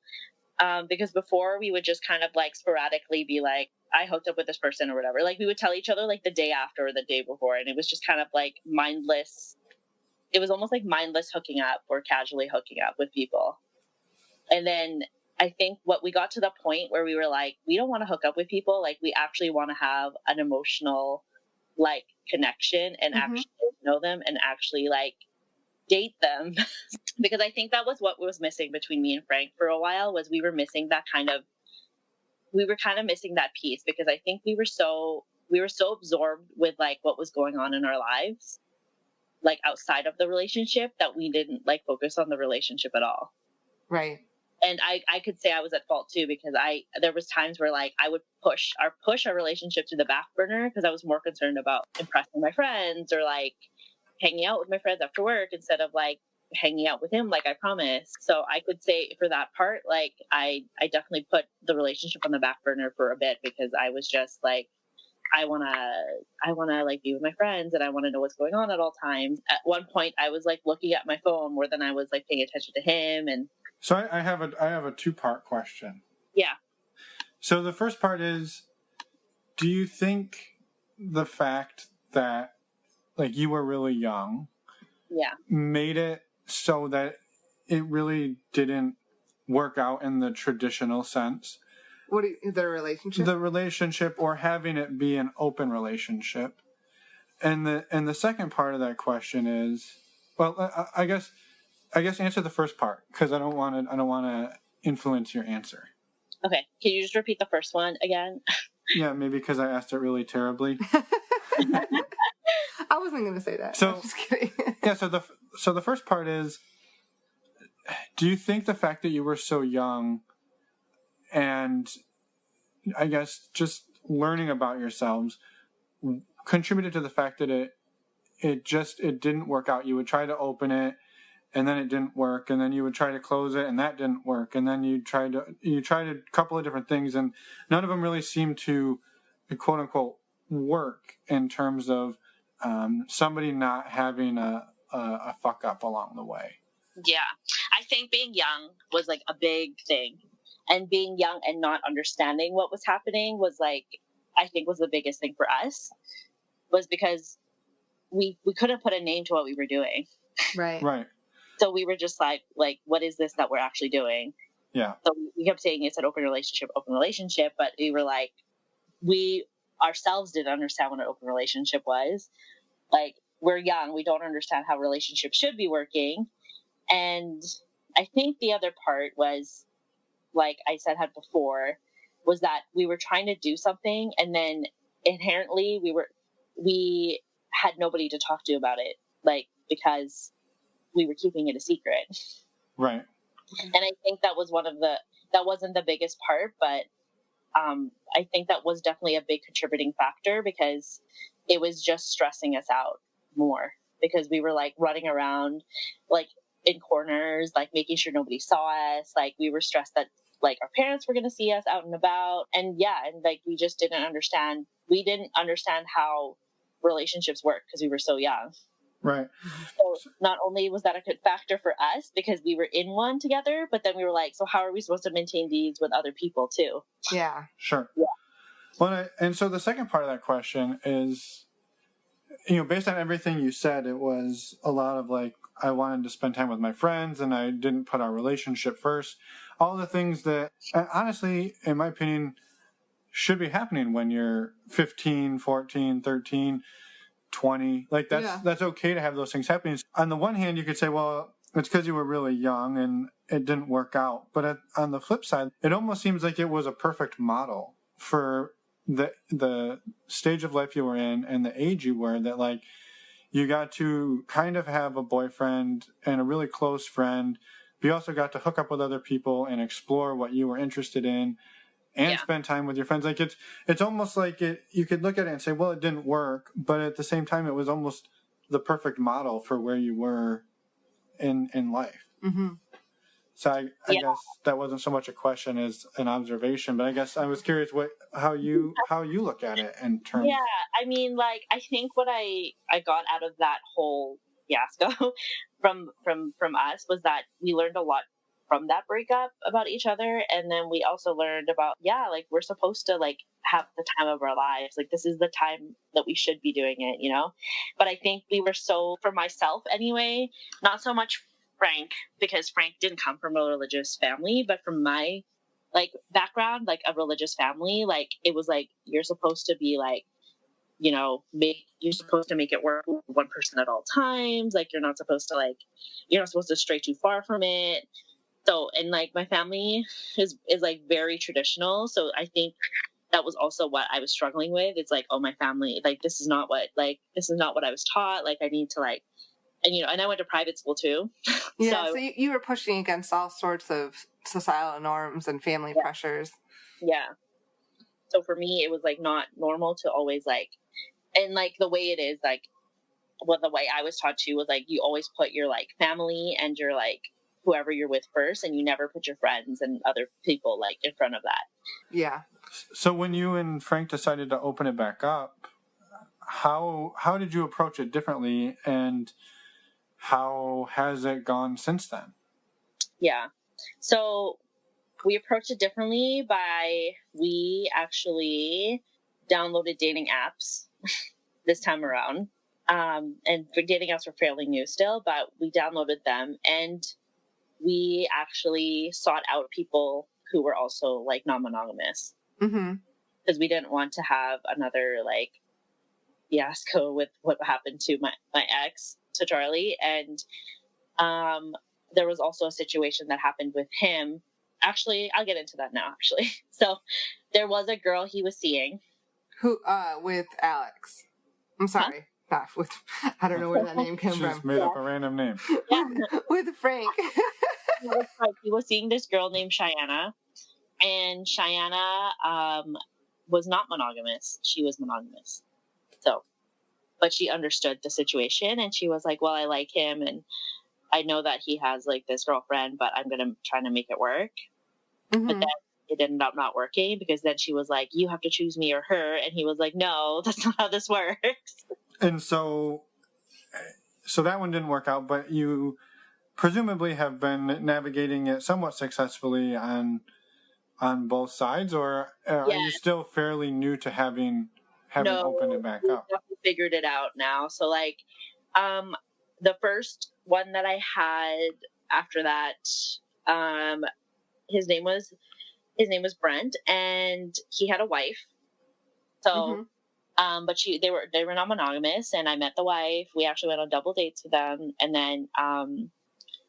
Because before we would just kind of like sporadically be like, I hooked up with this person or whatever. Like we would tell each other like the day after or the day before, and it was just kind of like mindless. It was almost like mindless hooking up or casually hooking up with people. And then I think what we got to the point where we were like, we don't want to hook up with people. Like, we actually want to have an emotional, like, connection and actually know them and actually, like, date them. Because I think that was what was missing between me and Frank for a while, was we were missing that missing that piece, because I think we were so absorbed with, like, what was going on in our lives, like, outside of the relationship, that we didn't, like, focus on the relationship at all. Right. And I could say I was at fault too, because there was times where, like, I would push our relationship to the back burner because I was more concerned about impressing my friends or, like, hanging out with my friends after work instead of, like, hanging out with him like I promised. So I could say for that part, like, I definitely put the relationship on the back burner for a bit, because I was just like, I wanna like be with my friends, and I want to know what's going on at all times. At one point I was, like, looking at my phone more than I was, like, paying attention to him. And so I have a 2-part question. Yeah. So the first part is, do you think the fact that, like, you were really young, made it so that it really didn't work out in the traditional sense? The relationship? The relationship, or having it be an open relationship. And the second part of that question is, well, I guess answer the first part, because I don't want to influence your answer. Okay. Can you just repeat the first one again? Yeah, maybe because I asked it really terribly. I wasn't going to say that. So, I'm just kidding. Yeah, so the first part is, do you think the fact that you were so young, and I guess just learning about yourselves, contributed to the fact that it didn't work out? You would try to open it, and then it didn't work, and then you would try to close it, and that didn't work, and then you tried a couple of different things, and none of them really seemed to, quote unquote, work in terms of somebody not having a fuck up along the way. Yeah, I think being young was, like, a big thing, and being young and not understanding what was happening was, like, I think was the biggest thing for us, was because we couldn't put a name to what we were doing. Right. So we were just like, what is this that we're actually doing? Yeah. So we kept saying it's an open relationship, but we were like, we ourselves didn't understand what an open relationship was. Like, we're young, we don't understand how relationships should be working. And I think the other part was, like I said had before, was that we were trying to do something, and then inherently we had nobody to talk to about it, like, because we were keeping it a secret. Right. And I think that wasn't the biggest part, but I think that was definitely a big contributing factor, because it was just stressing us out more, because we were, like, running around, like, in corners, like, making sure nobody saw us. Like, we were stressed that, like, our parents were going to see us out and about. And like, we just didn't understand. We didn't understand how relationships work because we were so young. Right. So not only was that a good factor for us because we were in one together, but then we were like, so how are we supposed to maintain these with other people too? Yeah. Sure. Yeah. Well, and so the second part of that question is, based on everything you said, it was a lot of, like, I wanted to spend time with my friends, and I didn't put our relationship first. All the things that, honestly, in my opinion, should be happening when you're 15, 14, 13, 20. Like, that's okay to have those things happening. On the one hand, you could say, well, it's because you were really young and it didn't work out. But on the flip side, it almost seems like it was a perfect model for the stage of life you were in and the age you were, that, like, you got to kind of have a boyfriend and a really close friend, but you also got to hook up with other people and explore what you were interested in and spend time with your friends. Like, it's almost like you could look at it and say, well, it didn't work, but at the same time, it was almost the perfect model for where you were in life. Mm-hmm. So I guess that wasn't so much a question as an observation, but I guess I was curious how you look at it in terms. Yeah, I mean, like, I think what I got out of that whole fiasco from us was that we learned a lot from that breakup about each other, and then we also learned about like, we're supposed to, like, have the time of our lives. Like, this is the time that we should be doing it, But I think we were so, for myself anyway, not so much Frank, because Frank didn't come from a religious family, but from my like background, like a religious family, like it was like you're supposed to be like, you're supposed to make it work with one person at all times. Like you're not supposed to stray too far from it. So, and like my family is like very traditional. So I think that was also what I was struggling with. It's like, oh, my family, like this is not what I was taught. Like I need to like, and I went to private school too. Yeah. So you were pushing against all sorts of societal norms and family pressures. Yeah. So for me, it was like not normal to always like, and like the way it is, like, the way I was taught too was like, you always put your like family and your like whoever you're with first, and you never put your friends and other people like in front of that. Yeah. So when you and Frank decided to open it back up, how did you approach it differently, and how has it gone since then? Yeah. So we approached it differently we actually downloaded dating apps this time around. And for dating apps were fairly new still, but we downloaded them and we actually sought out people who were also like non-monogamous. Mm-hmm. Because we didn't want to have another like fiasco with what happened to my ex, to Charlie. And there was also a situation that happened with him. Actually, I'll get into that now, actually. So there was a girl he was seeing. Who, with Alex. I'm sorry. Huh? I don't know where that name came from. She just made up a random name. Yeah. with Frank. He was seeing this girl named Cheyenne. And Cheyenne was not monogamous. She was monogamous. So, but she understood the situation and she was like, well, I like him and I know that he has like this girlfriend, but I'm going to try to make it work. Mm-hmm. But then it ended up not working because then she was like, you have to choose me or her. And he was like, no, that's not how this works. And so that one didn't work out, but you presumably have been navigating it somewhat successfully on both sides, or are you still fairly new to having opened it back up? We figured it out now. So like, the first one that I had after that, his name was Brent, and he had a wife. So, but they were non-monogamous, and I met the wife. We actually went on double dates with them, and then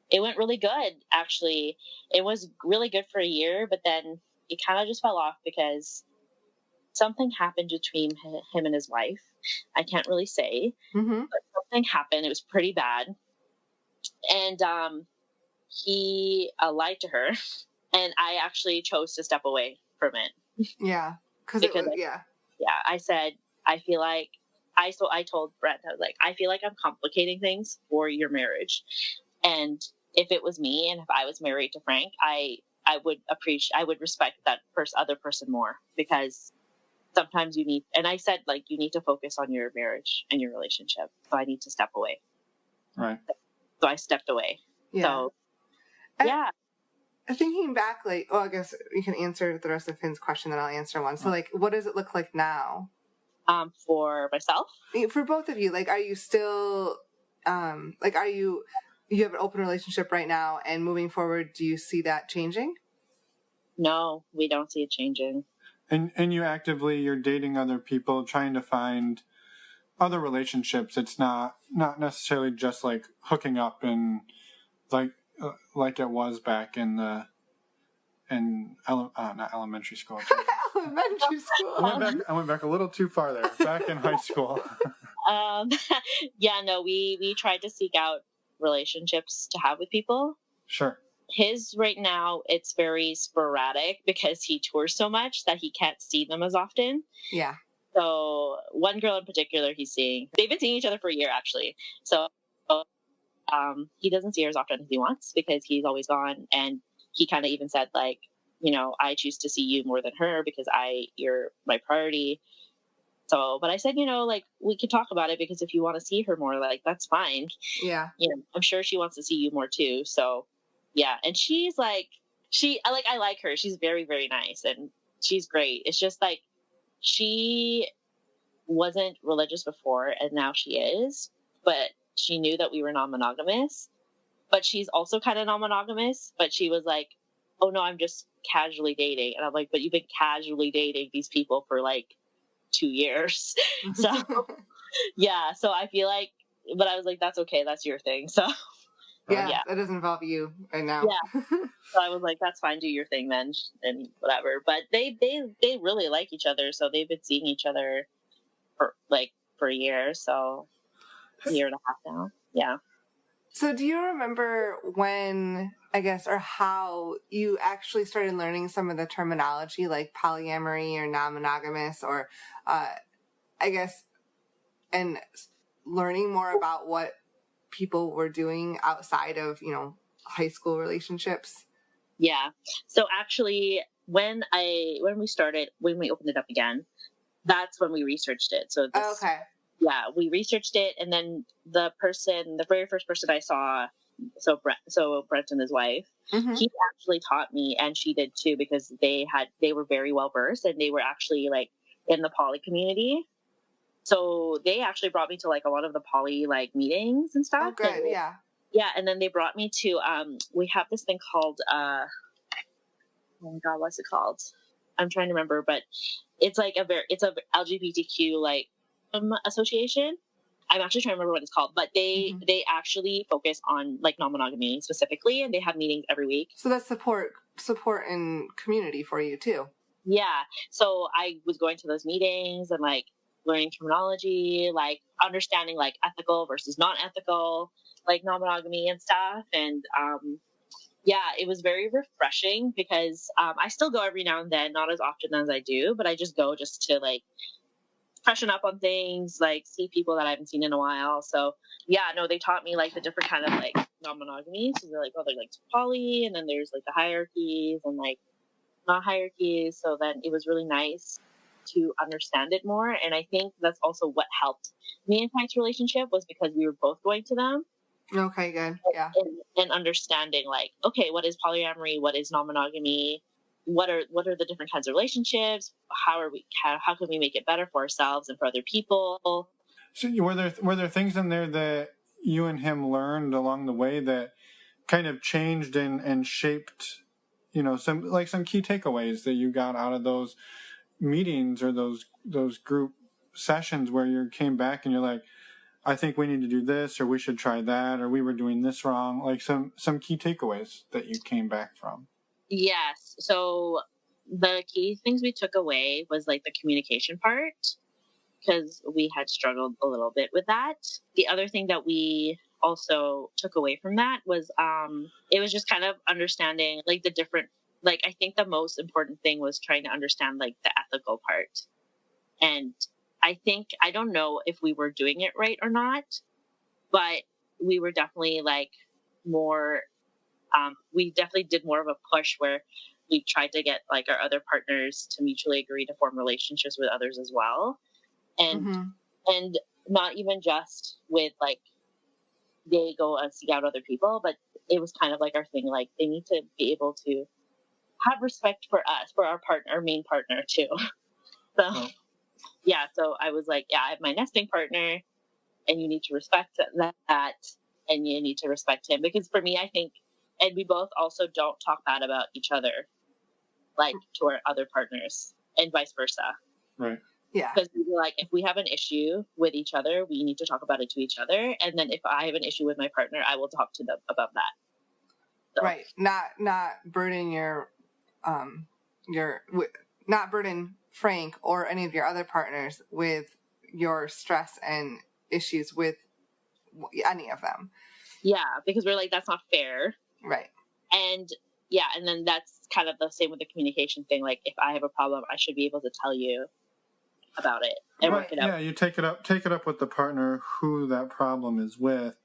it went really good. Actually, it was really good for a year, but then it kind of just fell off because something happened between him and his wife. I can't really say, but something happened. It was pretty bad, and he lied to her, and I actually chose to step away from it. Yeah, I said I feel like I told Brent, I was like, I feel like I'm complicating things for your marriage, and if it was me and if I was married to Frank, I would respect that other person more, because sometimes you need, and I said, like, you need to focus on your marriage and your relationship. So I need to step away. Right. So I stepped away. Yeah. So, yeah. Thinking back, like, I guess you can answer the rest of Finn's question, then I'll answer one. So, like, what does it look like now? For myself? For both of you, like, are you still, you have an open relationship right now, and moving forward, do you see that changing? No, we don't see it changing. And you're dating other people, trying to find other relationships. It's not necessarily just like hooking up and like it was back in not elementary school. Elementary school. I went back a little too far there. Back in high school. We tried to seek out relationships to have with people. Sure. His right now, it's very sporadic because he tours so much that he can't see them as often. Yeah. So one girl in particular he's seeing, they've been seeing each other for a year actually. So he doesn't see her as often as he wants because he's always gone. And he kind of even said, like, I choose to see you more than her because you're my priority. So, but I said, like, we could talk about it because if you want to see her more, like, that's fine. Yeah. I'm sure she wants to see you more too. So, yeah. And she's like, I like her. She's very, very nice and she's great. It's just like, she wasn't religious before and now she is, but she knew that we were non-monogamous. but she's also kind of non-monogamous, but she was like, oh no, I'm just casually dating. And I'm like, but you've been casually dating these people for like 2 years. So yeah, so I feel like, but I was like, that's okay, that's your thing. So yeah, that doesn't involve you right now. Yeah. So I was like, that's fine, do your thing then, and whatever. But they really like each other, so they've been seeing each other for a year, so a year and a half now. Yeah. So do you remember when, I guess, or how you actually started learning some of the terminology like polyamory or non-monogamous, or I guess, and learning more about what people were doing outside of, high school relationships? Yeah. So actually, when we opened it up again, that's when we researched it. So okay. Yeah, we researched it, and then the very first person I saw, so Brent and his wife, mm-hmm. he actually taught me, and she did too, because they were very well versed, and they were actually like in the poly community. So they actually brought me to like a lot of the poly like meetings and stuff. Oh, good, yeah. Yeah, and then they brought me to we have this thing called oh my god, what's it called? I'm trying to remember, but it's like it's a LGBTQ like association. I'm actually trying to remember what it's called, but they actually focus on like non-monogamy specifically, and they have meetings every week. So that's support and community for you too. Yeah. So I was going to those meetings and like learning terminology, like understanding like ethical versus non-ethical, like non-monogamy and stuff. And yeah, it was very refreshing because I still go every now and then, not as often as I do, but I just go just to like freshen up on things, like see people that I haven't seen in a while. So yeah, no, they taught me like the different kind of like non-monogamy. So they're like, oh, there's like poly, and then there's like the hierarchies and like not hierarchies. So then it was really nice to understand it more. And I think that's also what helped me in Frank's relationship, was because we were both going to them. Okay, good. Yeah. And understanding like, okay, what is polyamory? What is non-monogamy? What are the different kinds of relationships? How can we make it better for ourselves and for other people? So were there things in there that you and him learned along the way that kind of changed and shaped, some key takeaways that you got out of those meetings or those group sessions where you came back and you're like, I think we need to do this, or we should try that, or we were doing this wrong, like some key takeaways that you came back from? Yes. So the key things we took away was like the communication part, because we had struggled a little bit with that. The other thing that we also took away from that was it was just kind of understanding like the different, like I think the most important thing was trying to understand like the ethical part. And I don't know if we were doing it right or not, but we were definitely like more we definitely did more of a push where we tried to get like our other partners to mutually agree to form relationships with others as well. And and not even just with like they go and seek out other people, but it was kind of like our thing, like they need to be able to have respect for us, for our main partner too. So yeah, so I was like, yeah, I have my nesting partner and you need to respect that and you need to respect him, because for me, I think, and we both also don't talk bad about each other, like to our other partners, and vice versa. Right. Yeah. Because we were like, if we have an issue with each other, we need to talk about it to each other. And then if I have an issue with my partner, I will talk to them about that. So. Right. Not burden not burden Frank or any of your other partners with your stress and issues with any of them. Yeah, because we're like, that's not fair. Right. And yeah, and then that's kind of the same with the communication thing. Like, if I have a problem, I should be able to tell you about it and work it out. Yeah, you take it up with the partner who that problem is with,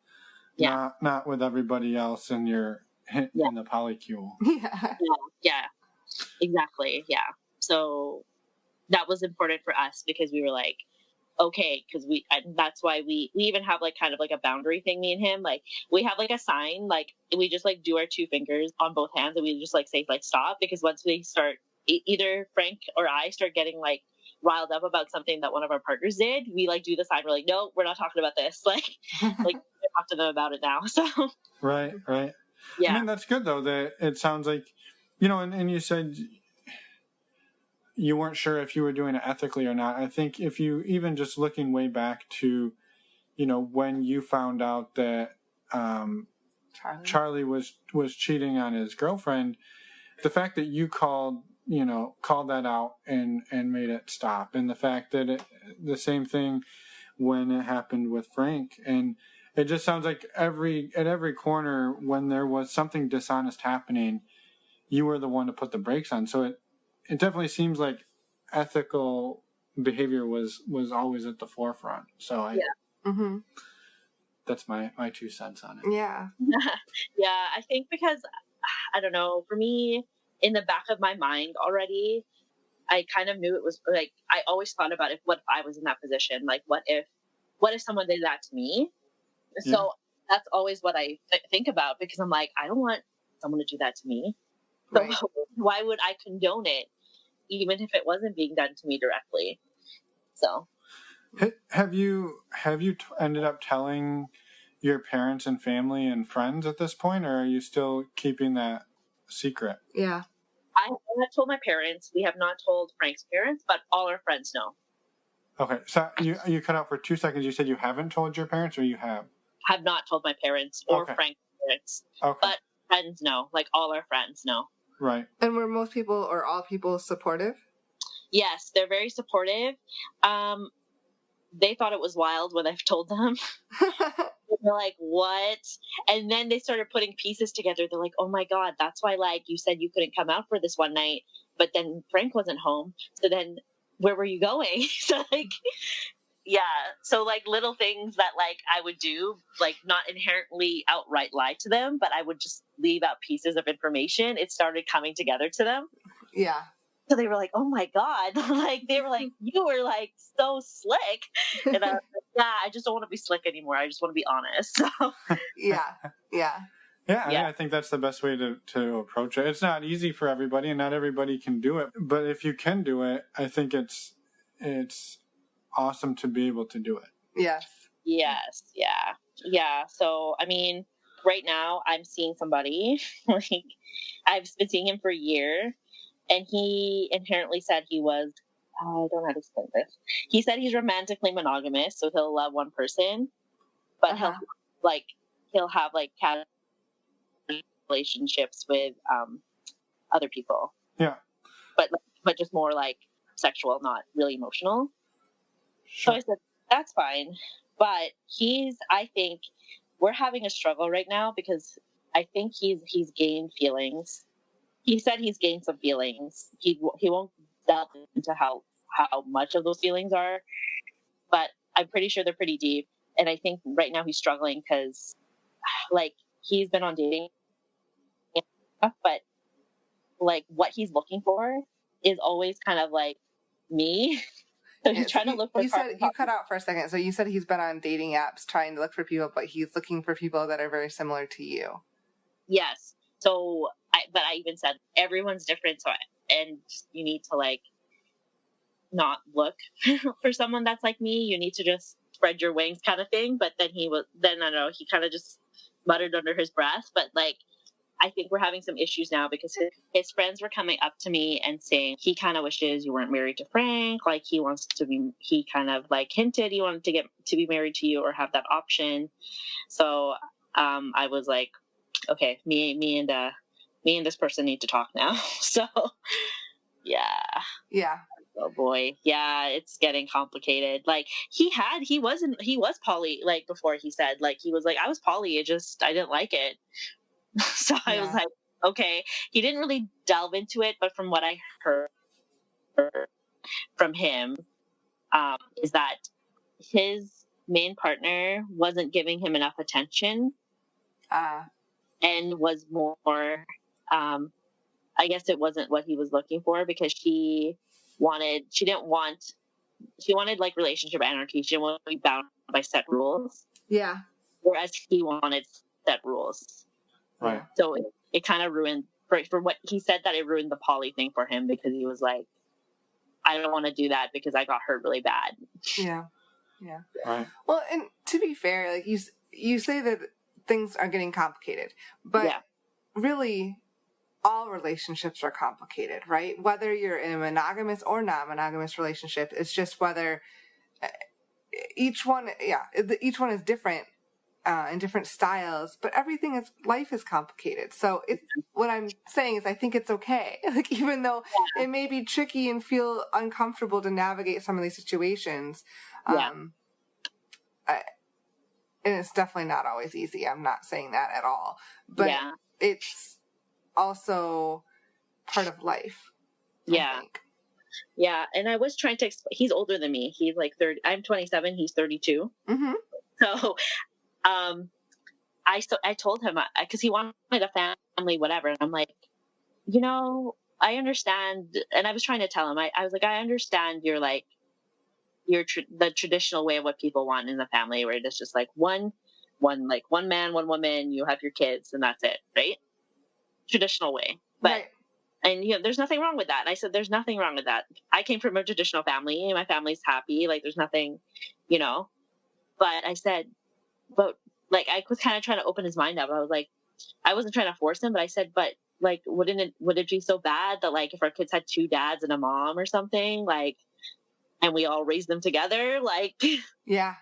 not with everybody else in in the polycule. Yeah, exactly. Yeah. So that was important for us because we were like, okay, because that's why we even have like kind of like a boundary thing, me and him. Like we have like a sign, like we just like do our 2 fingers on both hands and we just like say like stop, because once we start, either Frank or I start getting like riled up about something that one of our partners did, we like do the sign, we're like, no, we're not talking about this. Like talk to them about it now. So Right. yeah. I mean, that's good though. That it sounds like, and you said you weren't sure if you were doing it ethically or not. I think if you even just looking way back to, when you found out that Charlie was cheating on his girlfriend, the fact that you called that out and made it stop, and the fact that the same thing when it happened with Frank, and it just sounds like at every corner when there was something dishonest happening, you were the one to put the brakes on. So it definitely seems like ethical behavior was always at the forefront. So that's my 2 cents on it. Yeah. Yeah, I think because, I don't know, for me, in the back of my mind already, I kind of knew it was like, I always thought about what if I was in that position? Like, what if someone did that to me? Yeah. So that's always what I think about, because I'm like, I don't want someone to do that to me. So Right. why would I condone it, even if it wasn't being done to me directly? So have you ended up telling your parents and family and friends at this point, or are you still keeping that secret? Yeah. I have told my parents. We have not told Frank's parents, but all our friends know. Okay, so you cut out for 2 seconds. You said you haven't told your parents, or you have? Have not told my parents or Frank's parents, but friends know. Like, all our friends know. Right. And were most people or all people supportive? Yes, they're very supportive. They thought it was wild when I've told them. They're like, what? And then they started putting pieces together. They're like, oh my God, that's why, like, you said you couldn't come out for this one night, but then Frank wasn't home. So then where were you going? So, like, yeah. So, like, little things that, like, I would do, like, not inherently outright lie to them, but I would just leave out pieces of information. It started coming together to them. Yeah. So they were like, oh my God. Like, they were like, you were, like, so slick. And I was like, yeah, I just don't want to be slick anymore. I just want to be honest. So Yeah. I think that's the best way to approach it. It's not easy for everybody, and not everybody can do it. But if you can do it, I think it's awesome to be able to do it. Yes. Yeah. So, I mean, right now I'm seeing somebody, like, I've been seeing him for a year, and he inherently said he was, I don't know how to explain this. He said he's romantically monogamous, so he'll love one person, but he'll have casual relationships with other people. Yeah. But just more like sexual, not really emotional. Sure. So I said, that's fine. But I think we're having a struggle right now, because I think he's gained feelings. He said he's gained some feelings. He won't delve into how much of those feelings are, but I'm pretty sure they're pretty deep. And I think right now he's struggling because, like, he's been on dating, but, like, what he's looking for is always kind of like me. So he's trying to look for. You cut out for a second. So you said he's been on dating apps trying to look for people, but he's looking for people that are very similar to you. Yes. So, but I even said everyone's different. So, and you need to, like, not look for someone that's like me. You need to just spread your wings, kind of thing. But then I don't know, he kind of just muttered under his breath. But, like, I think we're having some issues now, because his friends were coming up to me and saying he kind of wishes you weren't married to Frank. Like, he kind of, like, hinted he wanted to be married to you or have that option. So I was like, okay, me and this person need to talk now. So yeah. Oh boy. Yeah, it's getting complicated. Like, he was poly, like, before. He said, like, he was like, I was poly, I didn't like it. So I was like, okay. He didn't really delve into it, but from what I heard from him, is that his main partner wasn't giving him enough attention, and was more, I guess it wasn't what he was looking for, because she wanted like relationship anarchy. She didn't want to be bound by set rules. Yeah. Whereas he wanted set rules. Right. So it kind of ruined, for what he said, that it ruined the poly thing for him, because he was like, I don't want to do that because I got hurt really bad. Yeah. Right. Well, and to be fair, like, you say that things are getting complicated, but really all relationships are complicated, right? Whether you're in a monogamous or non-monogamous relationship, it's just whether each one is different in different styles, but life is complicated. So what I'm saying is I think it's okay. Like, even though it may be tricky and feel uncomfortable to navigate some of these situations, and it's definitely not always easy. I'm not saying that at all, but it's also part of life. I think. Yeah. And I was trying to explain, he's older than me. He's like 30, I'm 27, he's 32. Mm-hmm. So, I told him, cause he wanted a family, whatever. And I'm like, I understand. And I was trying to tell him, I was like, I understand you're like, the traditional way of what people want in the family, where it's just like one man, one woman, you have your kids and that's it. Right. Traditional way. But, right. And, there's nothing wrong with that. And I said, there's nothing wrong with that. I came from a traditional family and my family's happy. Like, there's nothing, but I said, but like, I was kind of trying to open his mind up. I was like, I wasn't trying to force him, but I said, but like, would it be so bad that like, if our kids had two dads and a mom or something, like, and we all raised them together, like, yeah.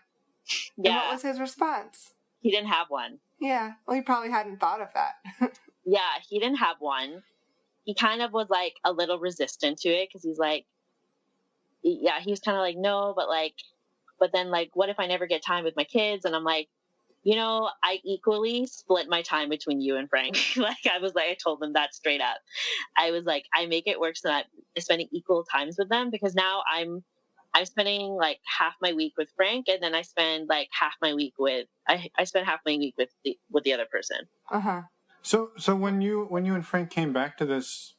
And what was his response? He didn't have one. Yeah. Well, he probably hadn't thought of that. Yeah. He didn't have one. He kind of was like a little resistant to it. Cause he's like, he was kind of like, no, but then like, what if I never get time with my kids? And I'm like, I equally split my time between you and Frank. I told them that straight up. I was like, I make it work so that I'm spending equal times with them, because now I'm spending like half my week with Frank, and then I spend like half my week I spend half my week with the other person. Uh-huh. So when you and Frank came back to this,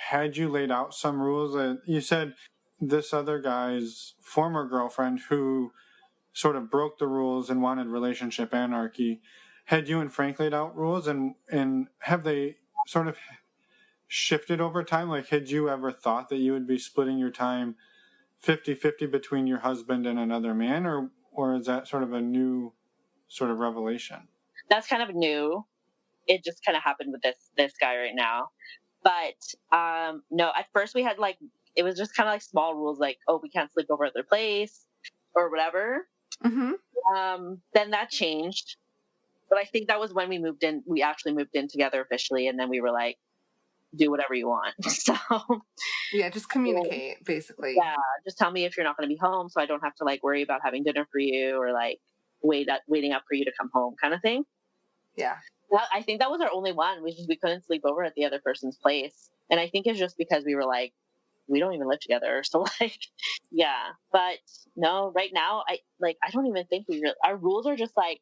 had you laid out some rules? You said this other guy's former girlfriend, who sort of broke the rules and wanted relationship anarchy, had you and Frank laid out rules, and have they sort of shifted over time? Like, had you ever thought that you would be splitting your time 50-50 between your husband and another man, or is that sort of a new sort of revelation? That's kind of new. It just kind of happened with this guy right now. But no, at first we had like, it was just kind of like small rules, like, oh, we can't sleep over at their place or whatever. Mm-hmm. Then that changed. But I think that was when we actually moved in together officially. And then we were like, do whatever you want. So yeah, just communicate, basically. Yeah, just tell me if you're not going to be home, so I don't have to like worry about having dinner for you, or like waiting up for you to come home, kind of thing. Yeah. Well, I think that was our only one. We couldn't sleep over at the other person's place, and I think it's just because we were like, we don't even live together, so like, yeah. But no, right now I don't even think our rules are just like,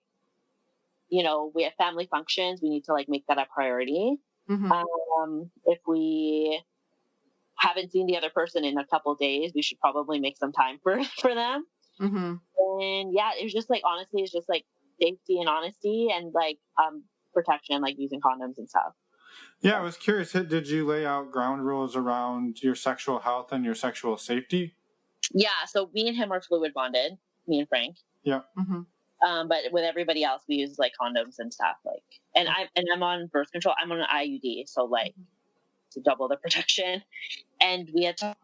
we have family functions, we need to like make that a priority. Mm-hmm. If we haven't seen the other person in a couple of days, we should probably make some time for them. Mm-hmm. And yeah, it was just like, honestly, it's just like safety and honesty, and like protection, like using condoms and stuff. Yeah, I was curious, did you lay out ground rules around your sexual health and your sexual safety? Yeah, so me and him are fluid bonded, me and Frank. Yeah. Mm-hmm. But with everybody else, we use like condoms and stuff. Like, and I'm on birth control. I'm on an IUD, so like to double the protection. And we had to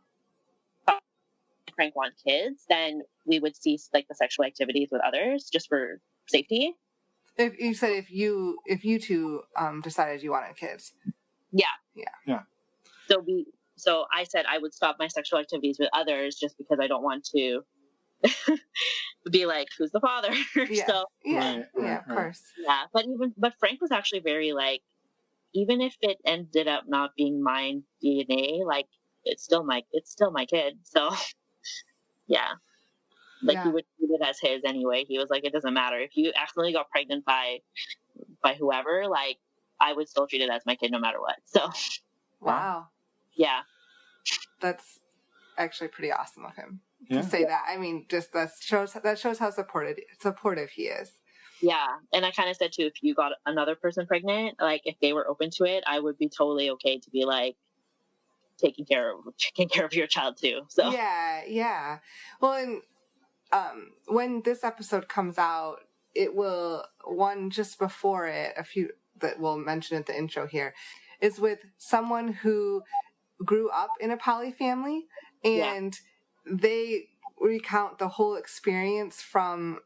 Frank want kids, then we would cease like the sexual activities with others just for safety. If you said if you two decided you wanted kids. Yeah. So I said I would stop my sexual activities with others just because I don't want to be like, who's the father? Yeah. So Right, of course. Yeah, but Frank was actually very like, even if it ended up not being my DNA, like it's still my kid. So yeah, like he would treat it as his anyway. He was like, it doesn't matter if you accidentally got pregnant by whoever, like I would still treat it as my kid no matter what. So wow. Yeah, that's actually pretty awesome of him to say that. I mean, just that shows how supportive he is. Yeah, and I kind of said too, if you got another person pregnant, like if they were open to it, I would be totally okay to be like taking care of your child too. So yeah. Well, and when this episode comes out, it will, one just before it, a few that we'll mention at the intro here, is with someone who grew up in a poly family, and they recount the whole experience from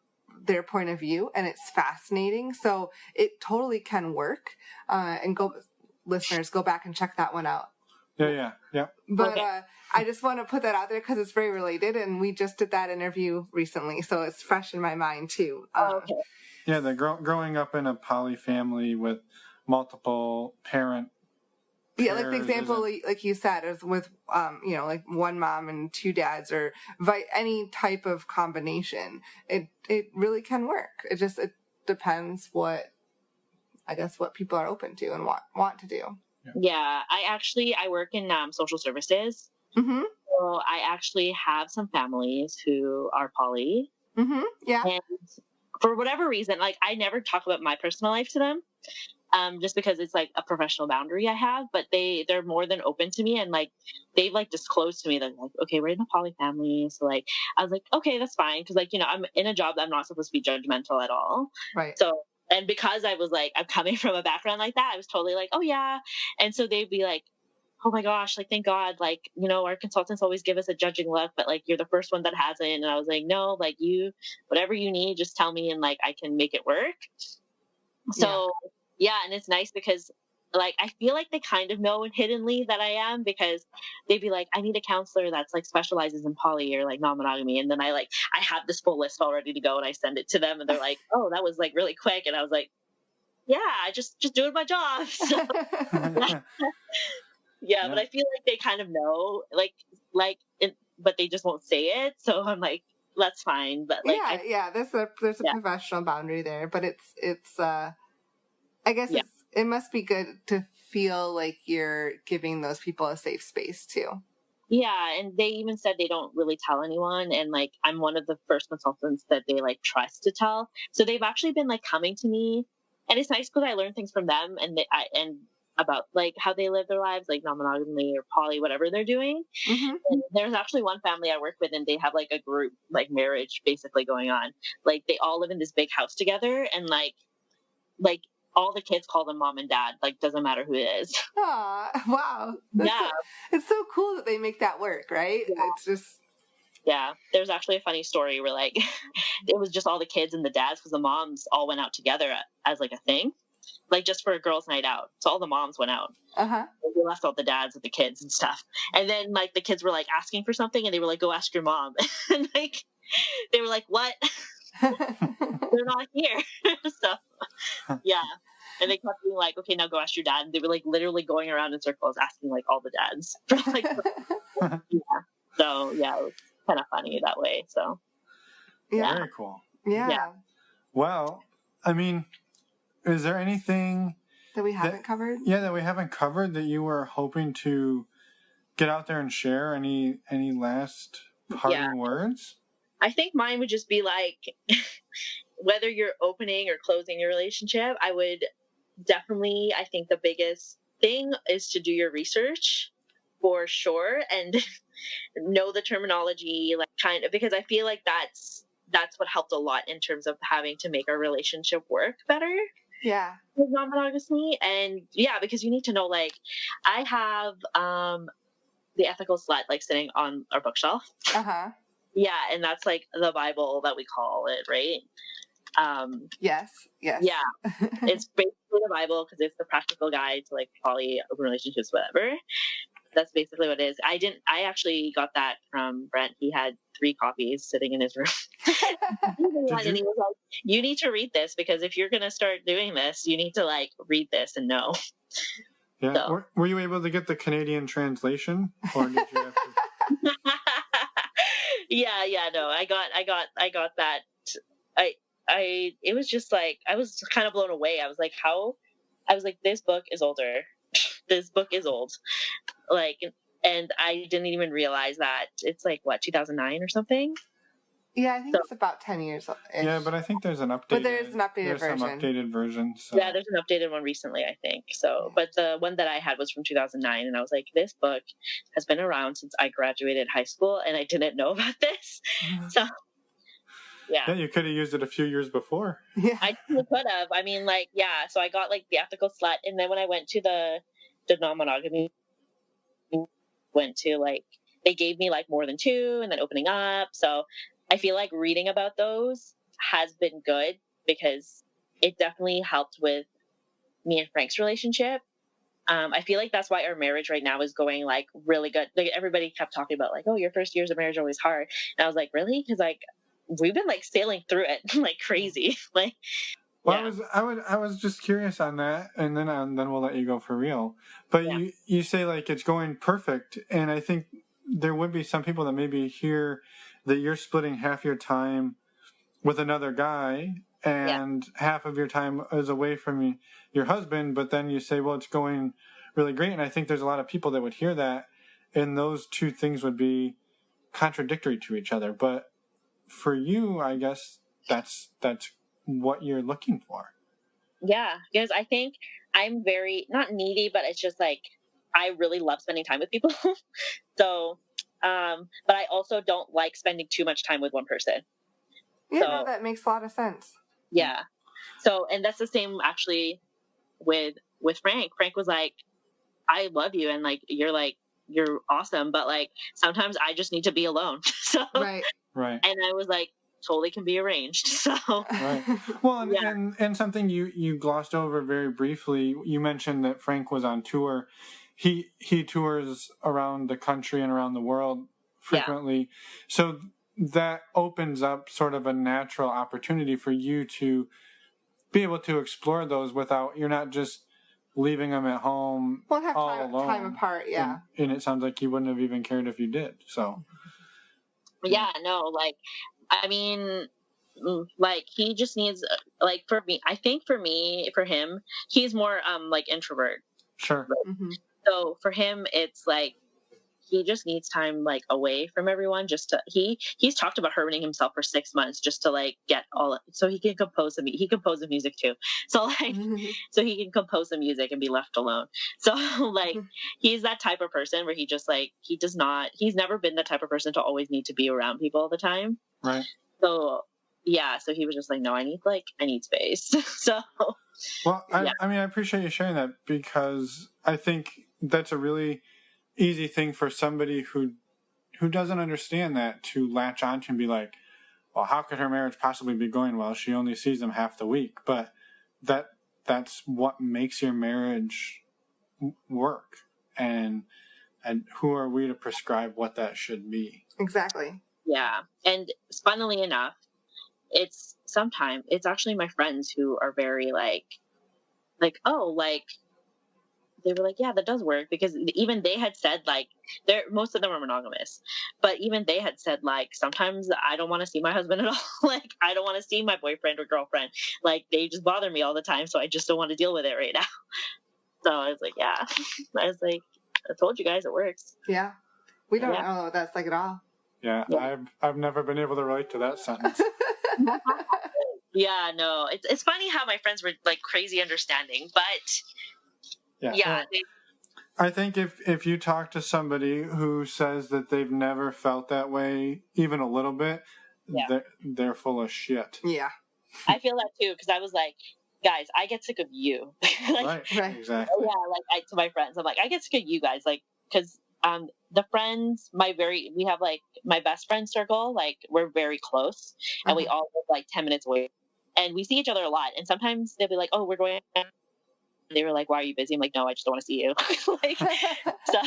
their point of view, and it's fascinating. So it totally can work. And listeners, go back and check that one out. Yeah. But I just want to put that out there because it's very related, and we just did that interview recently, so it's fresh in my mind too. Yeah, the growing up in a poly family with multiple parent. Yeah, like the example, like you said, is with like one mom and two dads, or any type of combination. It really can work. It depends what people are open to and want to do. Yeah, I work in social services. Mm-hmm. So I actually have some families who are poly. Mm-hmm. Yeah. And for whatever reason, like I never talk about my personal life to them. Just because it's like a professional boundary I have, but they're more than open to me, and like they've like disclosed to me that like, okay, we're in a poly family, so like I was like, okay, that's fine, because like I'm in a job that I'm not supposed to be judgmental at all, right? So, and because I was like, I'm coming from a background like that, I was totally like, oh yeah, and so they'd be like, oh my gosh, like thank God, like our consultants always give us a judging look, but like you're the first one that hasn't, and I was like, no, like whatever you need, just tell me, and like I can make it work. So. Yeah, and it's nice because, like, I feel like they kind of know hiddenly that I am, because they'd be like, I need a counselor that's, like, specializes in poly or, like, non-monogamy. And then I have this full list all ready to go, and I send it to them, and they're like, oh, that was, like, really quick. And I was like, yeah, just doing my job. So, yeah, but I feel like they kind of know, but they just won't say it. So I'm like, that's fine. But, like, there's a professional boundary there, but it's I guess it must be good to feel like you're giving those people a safe space too. Yeah, and they even said they don't really tell anyone, and like I'm one of the first consultants that they like trust to tell. So they've actually been like coming to me, and it's nice because I learn things from them, and about like how they live their lives, like non-monogamy or poly, whatever they're doing. Mm-hmm. And there's actually one family I work with, and they have like a group like marriage basically going on. Like they all live in this big house together, and like all the kids call them mom and dad, like doesn't matter who it is. Aw, wow. It's so cool that they make that work, right? Yeah. It's just... Yeah, there's actually a funny story where like it was just all the kids and the dads, because the moms all went out together as like a thing, like just for a girls' night out. So all the moms went out. Uh-huh. We left all the dads with the kids and stuff. And then like the kids were like asking for something, and they were like, go ask your mom. And like they were like, what? They're not here. So yeah, and they kept being like, okay, now go ask your dad, and they were like literally going around in circles asking like all the dads for, like, so yeah, it was kind of funny that way. So yeah, very cool. Yeah. Well, I mean, is there anything that we haven't covered that you were hoping to get out there and share? Any last parting words? I think mine would just be like, whether you're opening or closing your relationship, I would definitely, I think the biggest thing is to do your research for sure, and know the terminology, like kind of, because I feel like that's what helped a lot in terms of having to make our relationship work better. Yeah. With non-monogamy. And yeah, because you need to know, like, I have the Ethical Slut like sitting on our bookshelf. Uh-huh. Yeah, and that's like the Bible that we call it, right? Yes. Yeah, it's basically the Bible because it's the practical guide to like poly, open relationships, whatever. That's basically what it is. I actually got that from Brent. He had 3 copies sitting in his room. And he was like, you need to read this, because if you're going to start doing this, you need to like read this and know. Yeah. So. Were you able to get the Canadian translation, or did you have to? Yeah, no, I got that. It was just like, I was kind of blown away. I was like, this book is older. This book is old. Like, and I didn't even realize that it's like, what, 2009 or something? Yeah, I think it's about 10 years old. Yeah, but I think there's an updated. But there's an updated version. Some updated version. So. Yeah, there's an updated one recently, I think. So, but the one that I had was from 2009, and I was like, this book has been around since I graduated high school, and I didn't know about this. Mm-hmm. So, Yeah, you could have used it a few years before. Yeah. I could have. I mean, like, yeah. So I got like the ethical slut, and then when I went to the non-monogamy, went to like they gave me like more than two, and then opening up. So I feel like reading about those has been good because it definitely helped with me and Frank's relationship. I feel like that's why our marriage right now is going like really good. Like everybody kept talking about like, oh, your first years of marriage are always hard, and I was like, really? Because like we've been like sailing through it like crazy. Like, well, yeah. I was just curious on that, and then we'll let you go for real. But yeah. you say like it's going perfect, and I think there would be some people that maybe hear that you're splitting half your time with another guy and half of your time is away from your husband, but then you say, well, it's going really great. And I think there's a lot of people that would hear that, and those two things would be contradictory to each other. But for you, I guess that's what you're looking for. Yeah, because I think I'm very, not needy, but it's just like, I really love spending time with people. So, but I also don't like spending too much time with one person. Yeah, so, no, that makes a lot of sense. Yeah. So, and that's the same actually with Frank. Frank was like, I love you, and like you're awesome, but like sometimes I just need to be alone. So right. And I was like, totally can be arranged. So right. Well, and something you glossed over very briefly. You mentioned that Frank was on tour. He tours around the country and around the world frequently. So that opens up sort of a natural opportunity for you to be able to explore those without, you're not just leaving them at home all alone. Time apart, yeah. And it sounds like you wouldn't have even cared if you did. So yeah, no, like, I mean, like he just needs, like, for me, I think for him, he's more like introvert. Sure. Mm-hmm. So for him, it's like he just needs time like away from everyone. Just to he's talked about hurting himself for 6 months just to like get all so he can compose he composes music too. So like so he can compose the music and be left alone. So like he's that type of person where he just like he's never been the type of person to always need to be around people all the time. Right. So yeah, so he was just like, no, I need space. So well, I mean, I appreciate you sharing that because I think that's a really easy thing for somebody who doesn't understand that to latch onto and be like, well, how could her marriage possibly be going well? She only sees them half the week. But that's what makes your marriage work. And who are we to prescribe what that should be? Exactly. Yeah. And funnily enough, it's actually my friends who are very like, oh, like, they were like, yeah, that does work, because even they had said like most of them are monogamous, but even they had said like sometimes I don't want to see my husband at all. Like I don't want to see my boyfriend or girlfriend. Like they just bother me all the time, so I just don't want to deal with it right now. So I was like, yeah. I was like, I told you guys it works. Yeah, we don't know what that's like at all. Yeah. I've never been able to relate to that sentence. Yeah, no, it's funny how my friends were like crazy understanding, but. Yeah. I think if you talk to somebody who says that they've never felt that way, even a little bit, they're full of shit. Yeah. I feel that too, because I was like, guys, I get sick of you. Right, exactly. Yeah, like to my friends, I'm like, I get sick of you guys, like, because the friends, we have like my best friend circle, like we're very close, and we all live like 10 minutes away, and we see each other a lot, and sometimes they'll be like, oh, we're going. They were like, why are you busy? I'm like, no, I just don't want to see you. Like, so,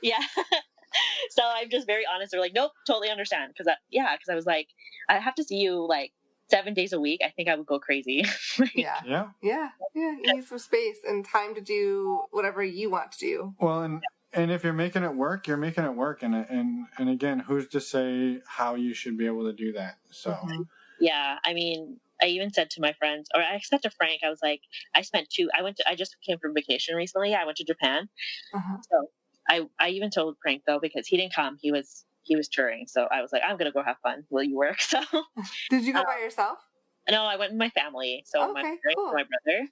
yeah. So I'm just very honest. They're like, nope, totally understand. Because I was like, I have to see you like 7 days a week. I think I would go crazy. Yeah. You need some space and time to do whatever you want to do. Well, and if you're making it work, you're making it work. And again, who's to say how you should be able to do that? So, yeah, I mean, I even said to my friends, or I said to Frank, I was like, I just came from vacation recently. I went to Japan. So I even told Frank though, because he didn't come, he was touring. So I was like, I'm going to go have fun. Will you work? So did you go by yourself? No, I went with my family. So my parents and my brother.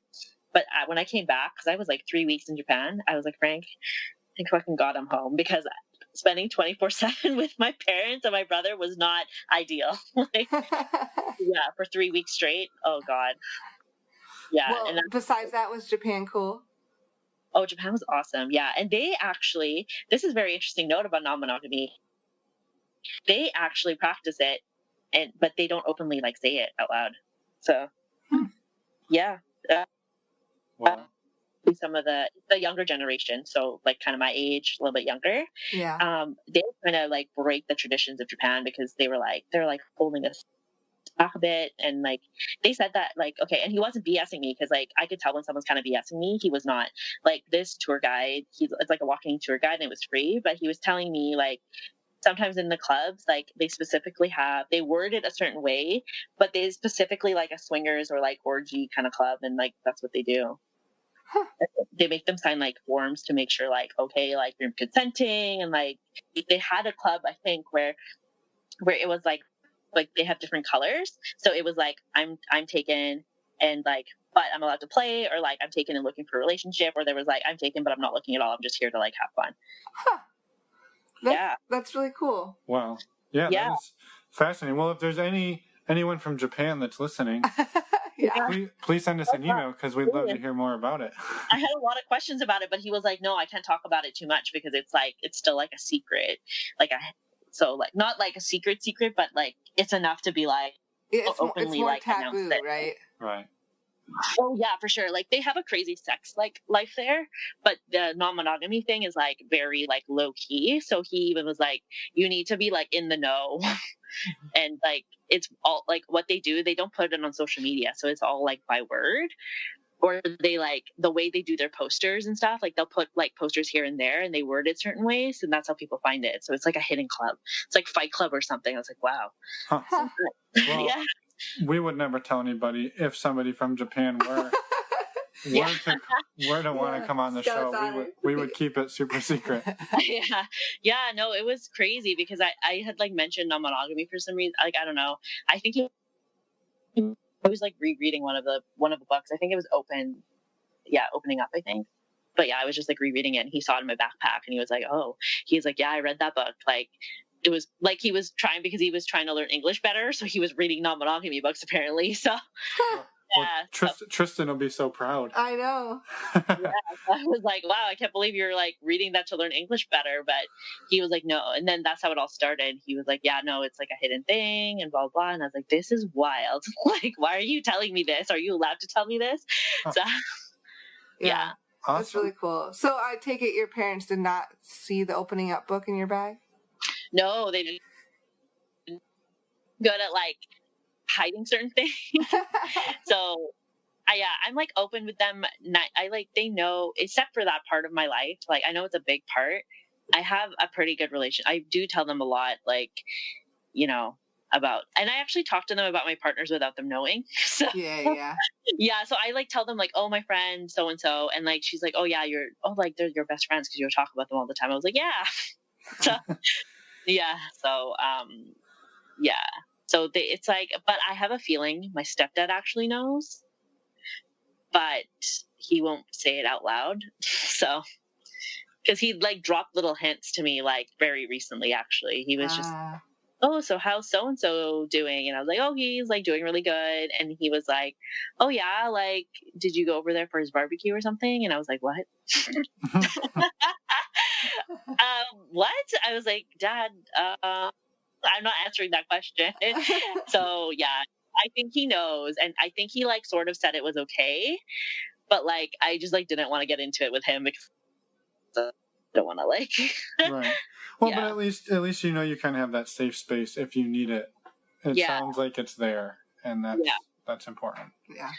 But when I came back, cause I was like 3 weeks in Japan, I was like, Frank, thank fucking God I'm home, because spending 24/7 with my parents and my brother was not ideal. Like, yeah, for 3 weeks straight. Oh God. Yeah. Well, besides that, was Japan cool? Oh, Japan was awesome. Yeah. And they actually, this is a very interesting note about non-monogamy. They actually practice it, but they don't openly like say it out loud. So, yeah. Wow. Some of the younger generation, so like kind of my age, a little bit younger, Yeah. they kind of like break the traditions of Japan because they're like holding us back a bit, and like they said that like, okay, and he wasn't BSing me because like I could tell when someone's kind of BSing me. He was not. Like this tour guide, it's like a walking tour guide and it was free, but he was telling me like sometimes in the clubs, like they word it a certain way, but they specifically like a swingers or like orgy kind of club, and like that's what they do. Huh. They make them sign like forms to make sure like, okay, like you're consenting, and like they had a club I think where it was like they have different colors, so it was like I'm taken and like but I'm allowed to play, or like I'm taken and looking for a relationship, or there was like I'm taken but I'm not looking at all, I'm just here to like have fun. That's really cool. Wow. Yeah, that is fascinating. Well, if there's anyone from Japan that's listening, please send us an email because we'd love to hear more about it. I had a lot of questions about it, but he was like, no, I can't talk about it too much because it's still like a secret. Like so like not like a secret, but like it's enough to be like openly it's more like taboo, announced it. Right? Right. Oh yeah, for sure. Like they have a crazy sex like life there, but the non-monogamy thing is like very like low key. So he even was like, you need to be like in the know. And like it's all like what they do, they don't put it on social media, so it's all like by word, or they like the way they do their posters and stuff, like they'll put like posters here and there and they word it certain ways, and that's how people find it. So it's like a hidden club. It's like Fight Club or something. I was like, wow. Huh. Well, yeah, we would never tell anybody if somebody from Japan were to want to come on the show. We would keep it super secret. No, it was crazy because I had like mentioned non-monogamy for some reason. Like I don't know. I think he was like rereading one of the books. I think it was opening up, I think. But yeah, I was just like rereading it, and he saw it in my backpack, and he was like, "Oh," he's like, "Yeah, I read that book." Like it was like he was trying to learn English better, so he was reading non-monogamy books apparently. So. Well, Tristan will be so proud. I know. I was like, wow, I can't believe you're like reading that to learn English better. But he was like, no. And then that's how it all started. He was like, yeah, no, it's like a hidden thing and blah, blah. And I was like, this is wild. Like, why are you telling me this? Are you allowed to tell me this? So, yeah. Awesome. That's really cool. So I take it your parents did not see the opening up book in your bag? No, they didn't. Good at like hiding certain things. So I'm like open with them. They know, except for that part of my life. Like I know it's a big part. I have a pretty good relation. I do tell them a lot, like, you know, about, and I actually talk to them about my partners without them knowing. So yeah. So I like tell them like, oh, my friend so and so, and like she's like, oh yeah, they're your best friends because you'll talk about them all the time. I was like, yeah. So So it's like, but I have a feeling my stepdad actually knows, but he won't say it out loud. So, because he like dropped little hints to me like very recently, actually. He was just, oh, so how's so-and-so doing? And I was like, oh, he's like doing really good. And he was like, oh yeah, like, did you go over there for his barbecue or something? And I was like, what? What? I was like, Dad, I'm not answering that question. So yeah, I think he knows, and I think he like sort of said it was okay, but like I just like didn't want to get into it with him because I don't want to like. Right. Well, but at least you know you kind of have that safe space if you need it. It sounds like it's there, and that's important. Yeah.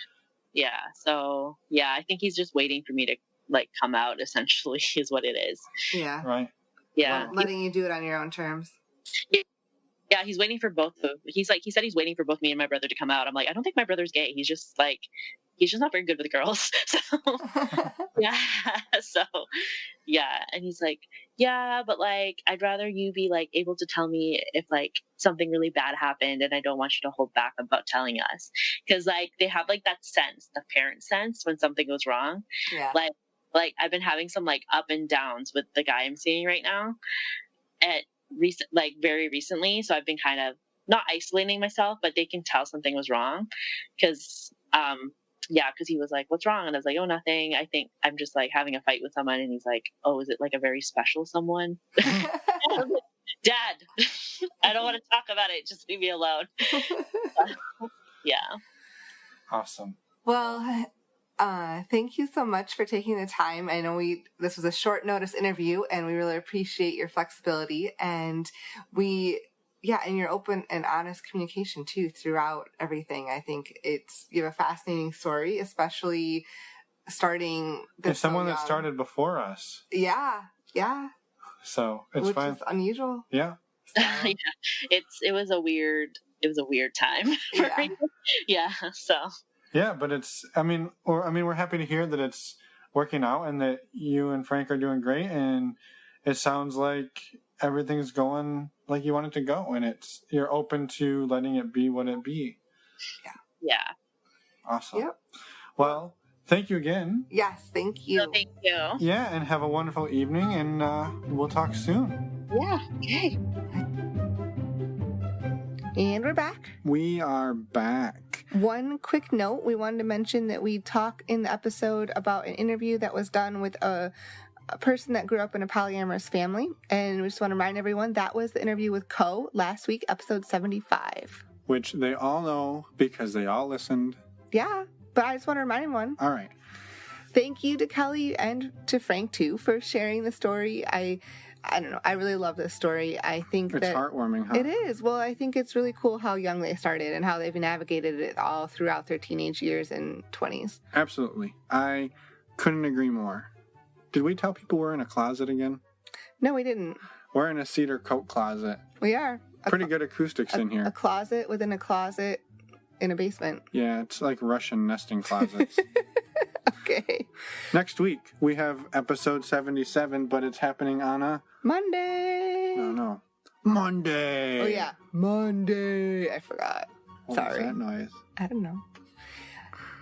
Yeah. So yeah, I think he's just waiting for me to like come out. Essentially, is what it is. Yeah. Right. Yeah. Letting you do it on your own terms. Yeah, he's waiting for both of. He said he's waiting for both me and my brother to come out. I'm like, I don't think my brother's gay. He's just not very good with girls. So yeah, and he's like, yeah, but like, I'd rather you be like able to tell me if like something really bad happened, and I don't want you to hold back about telling us, because like they have like that sense, the parent sense, when something goes wrong. Yeah. Like I've been having some like up and downs with the guy I'm seeing right now. very recently. So I've been kind of not isolating myself, but they can tell something was wrong because he was like, "What's wrong?" And I was like, "Oh, nothing. I think I'm just like having a fight with someone." And he's like, "Oh, is it like a very special someone?" And I was like, "Dad, I don't want to talk about it. Just leave me alone." Yeah. Awesome. Well, thank you so much for taking the time. I know this was a short notice interview, and we really appreciate your flexibility and your open and honest communication too throughout everything. I think you have a fascinating story, especially starting this someone that started before us. Yeah. So it's which fine. Is unusual. Yeah. So. It was a weird time for me. Yeah. So. Yeah, but we're happy to hear that it's working out and that you and Frank are doing great, and it sounds like everything's going like you want it to go, and you're open to letting it be what it be. Yeah. Awesome. Yep. Well, thank you again. Yes, thank you. So thank you. Yeah, and have a wonderful evening, and we'll talk soon. Yeah. Okay. And we're back. We are back. One quick note, we wanted to mention that we talk in the episode about an interview that was done with a person that grew up in a polyamorous family. And we just want to remind everyone that was the interview with Co last week, episode 75. Which they all know because they all listened. Yeah, but I just want to remind everyone. All right. Thank you to Kelly and to Frank, too, for sharing the story. I don't know. I really love this story. I think it's heartwarming, huh? It is. Well, I think it's really cool how young they started and how they've navigated it all throughout their teenage years and 20s. Absolutely. I couldn't agree more. Did we tell people we're in a closet again? No, we didn't. We're in a cedar coat closet. We are. Pretty good acoustics in here. A closet within a closet in a basement. Yeah, it's like Russian nesting closets. Okay. Next week, we have episode 77, but it's happening on a... Monday. No. Monday. Oh, yeah. Monday. I forgot. What Sorry. was that noise? I don't know.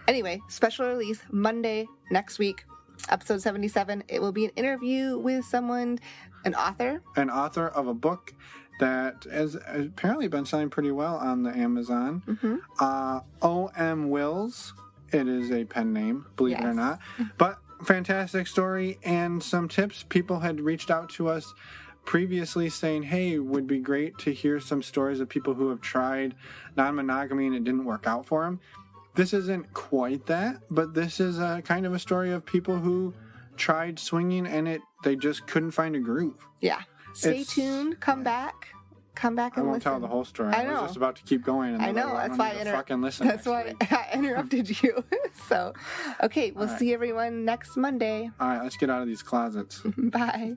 Anyway, special release Monday next week, episode 77. It will be an interview with someone, an author. An author of a book that has apparently been selling pretty well on the Amazon. Mm-hmm. O.M. Wills. It is a pen name, believe it or not. But fantastic story and some tips. People had reached out to us previously saying, hey, would be great to hear some stories of people who have tried non-monogamy and it didn't work out for them. This isn't quite that, but this is a kind of a story of people who tried swinging and they just couldn't find a groove. Yeah. Stay tuned. Come back and listen. I won't tell the whole story. I know. was just about to keep going. And I know. That's why I interrupted you. So, okay. We'll see everyone next Monday. All right. Let's get out of these closets. Bye.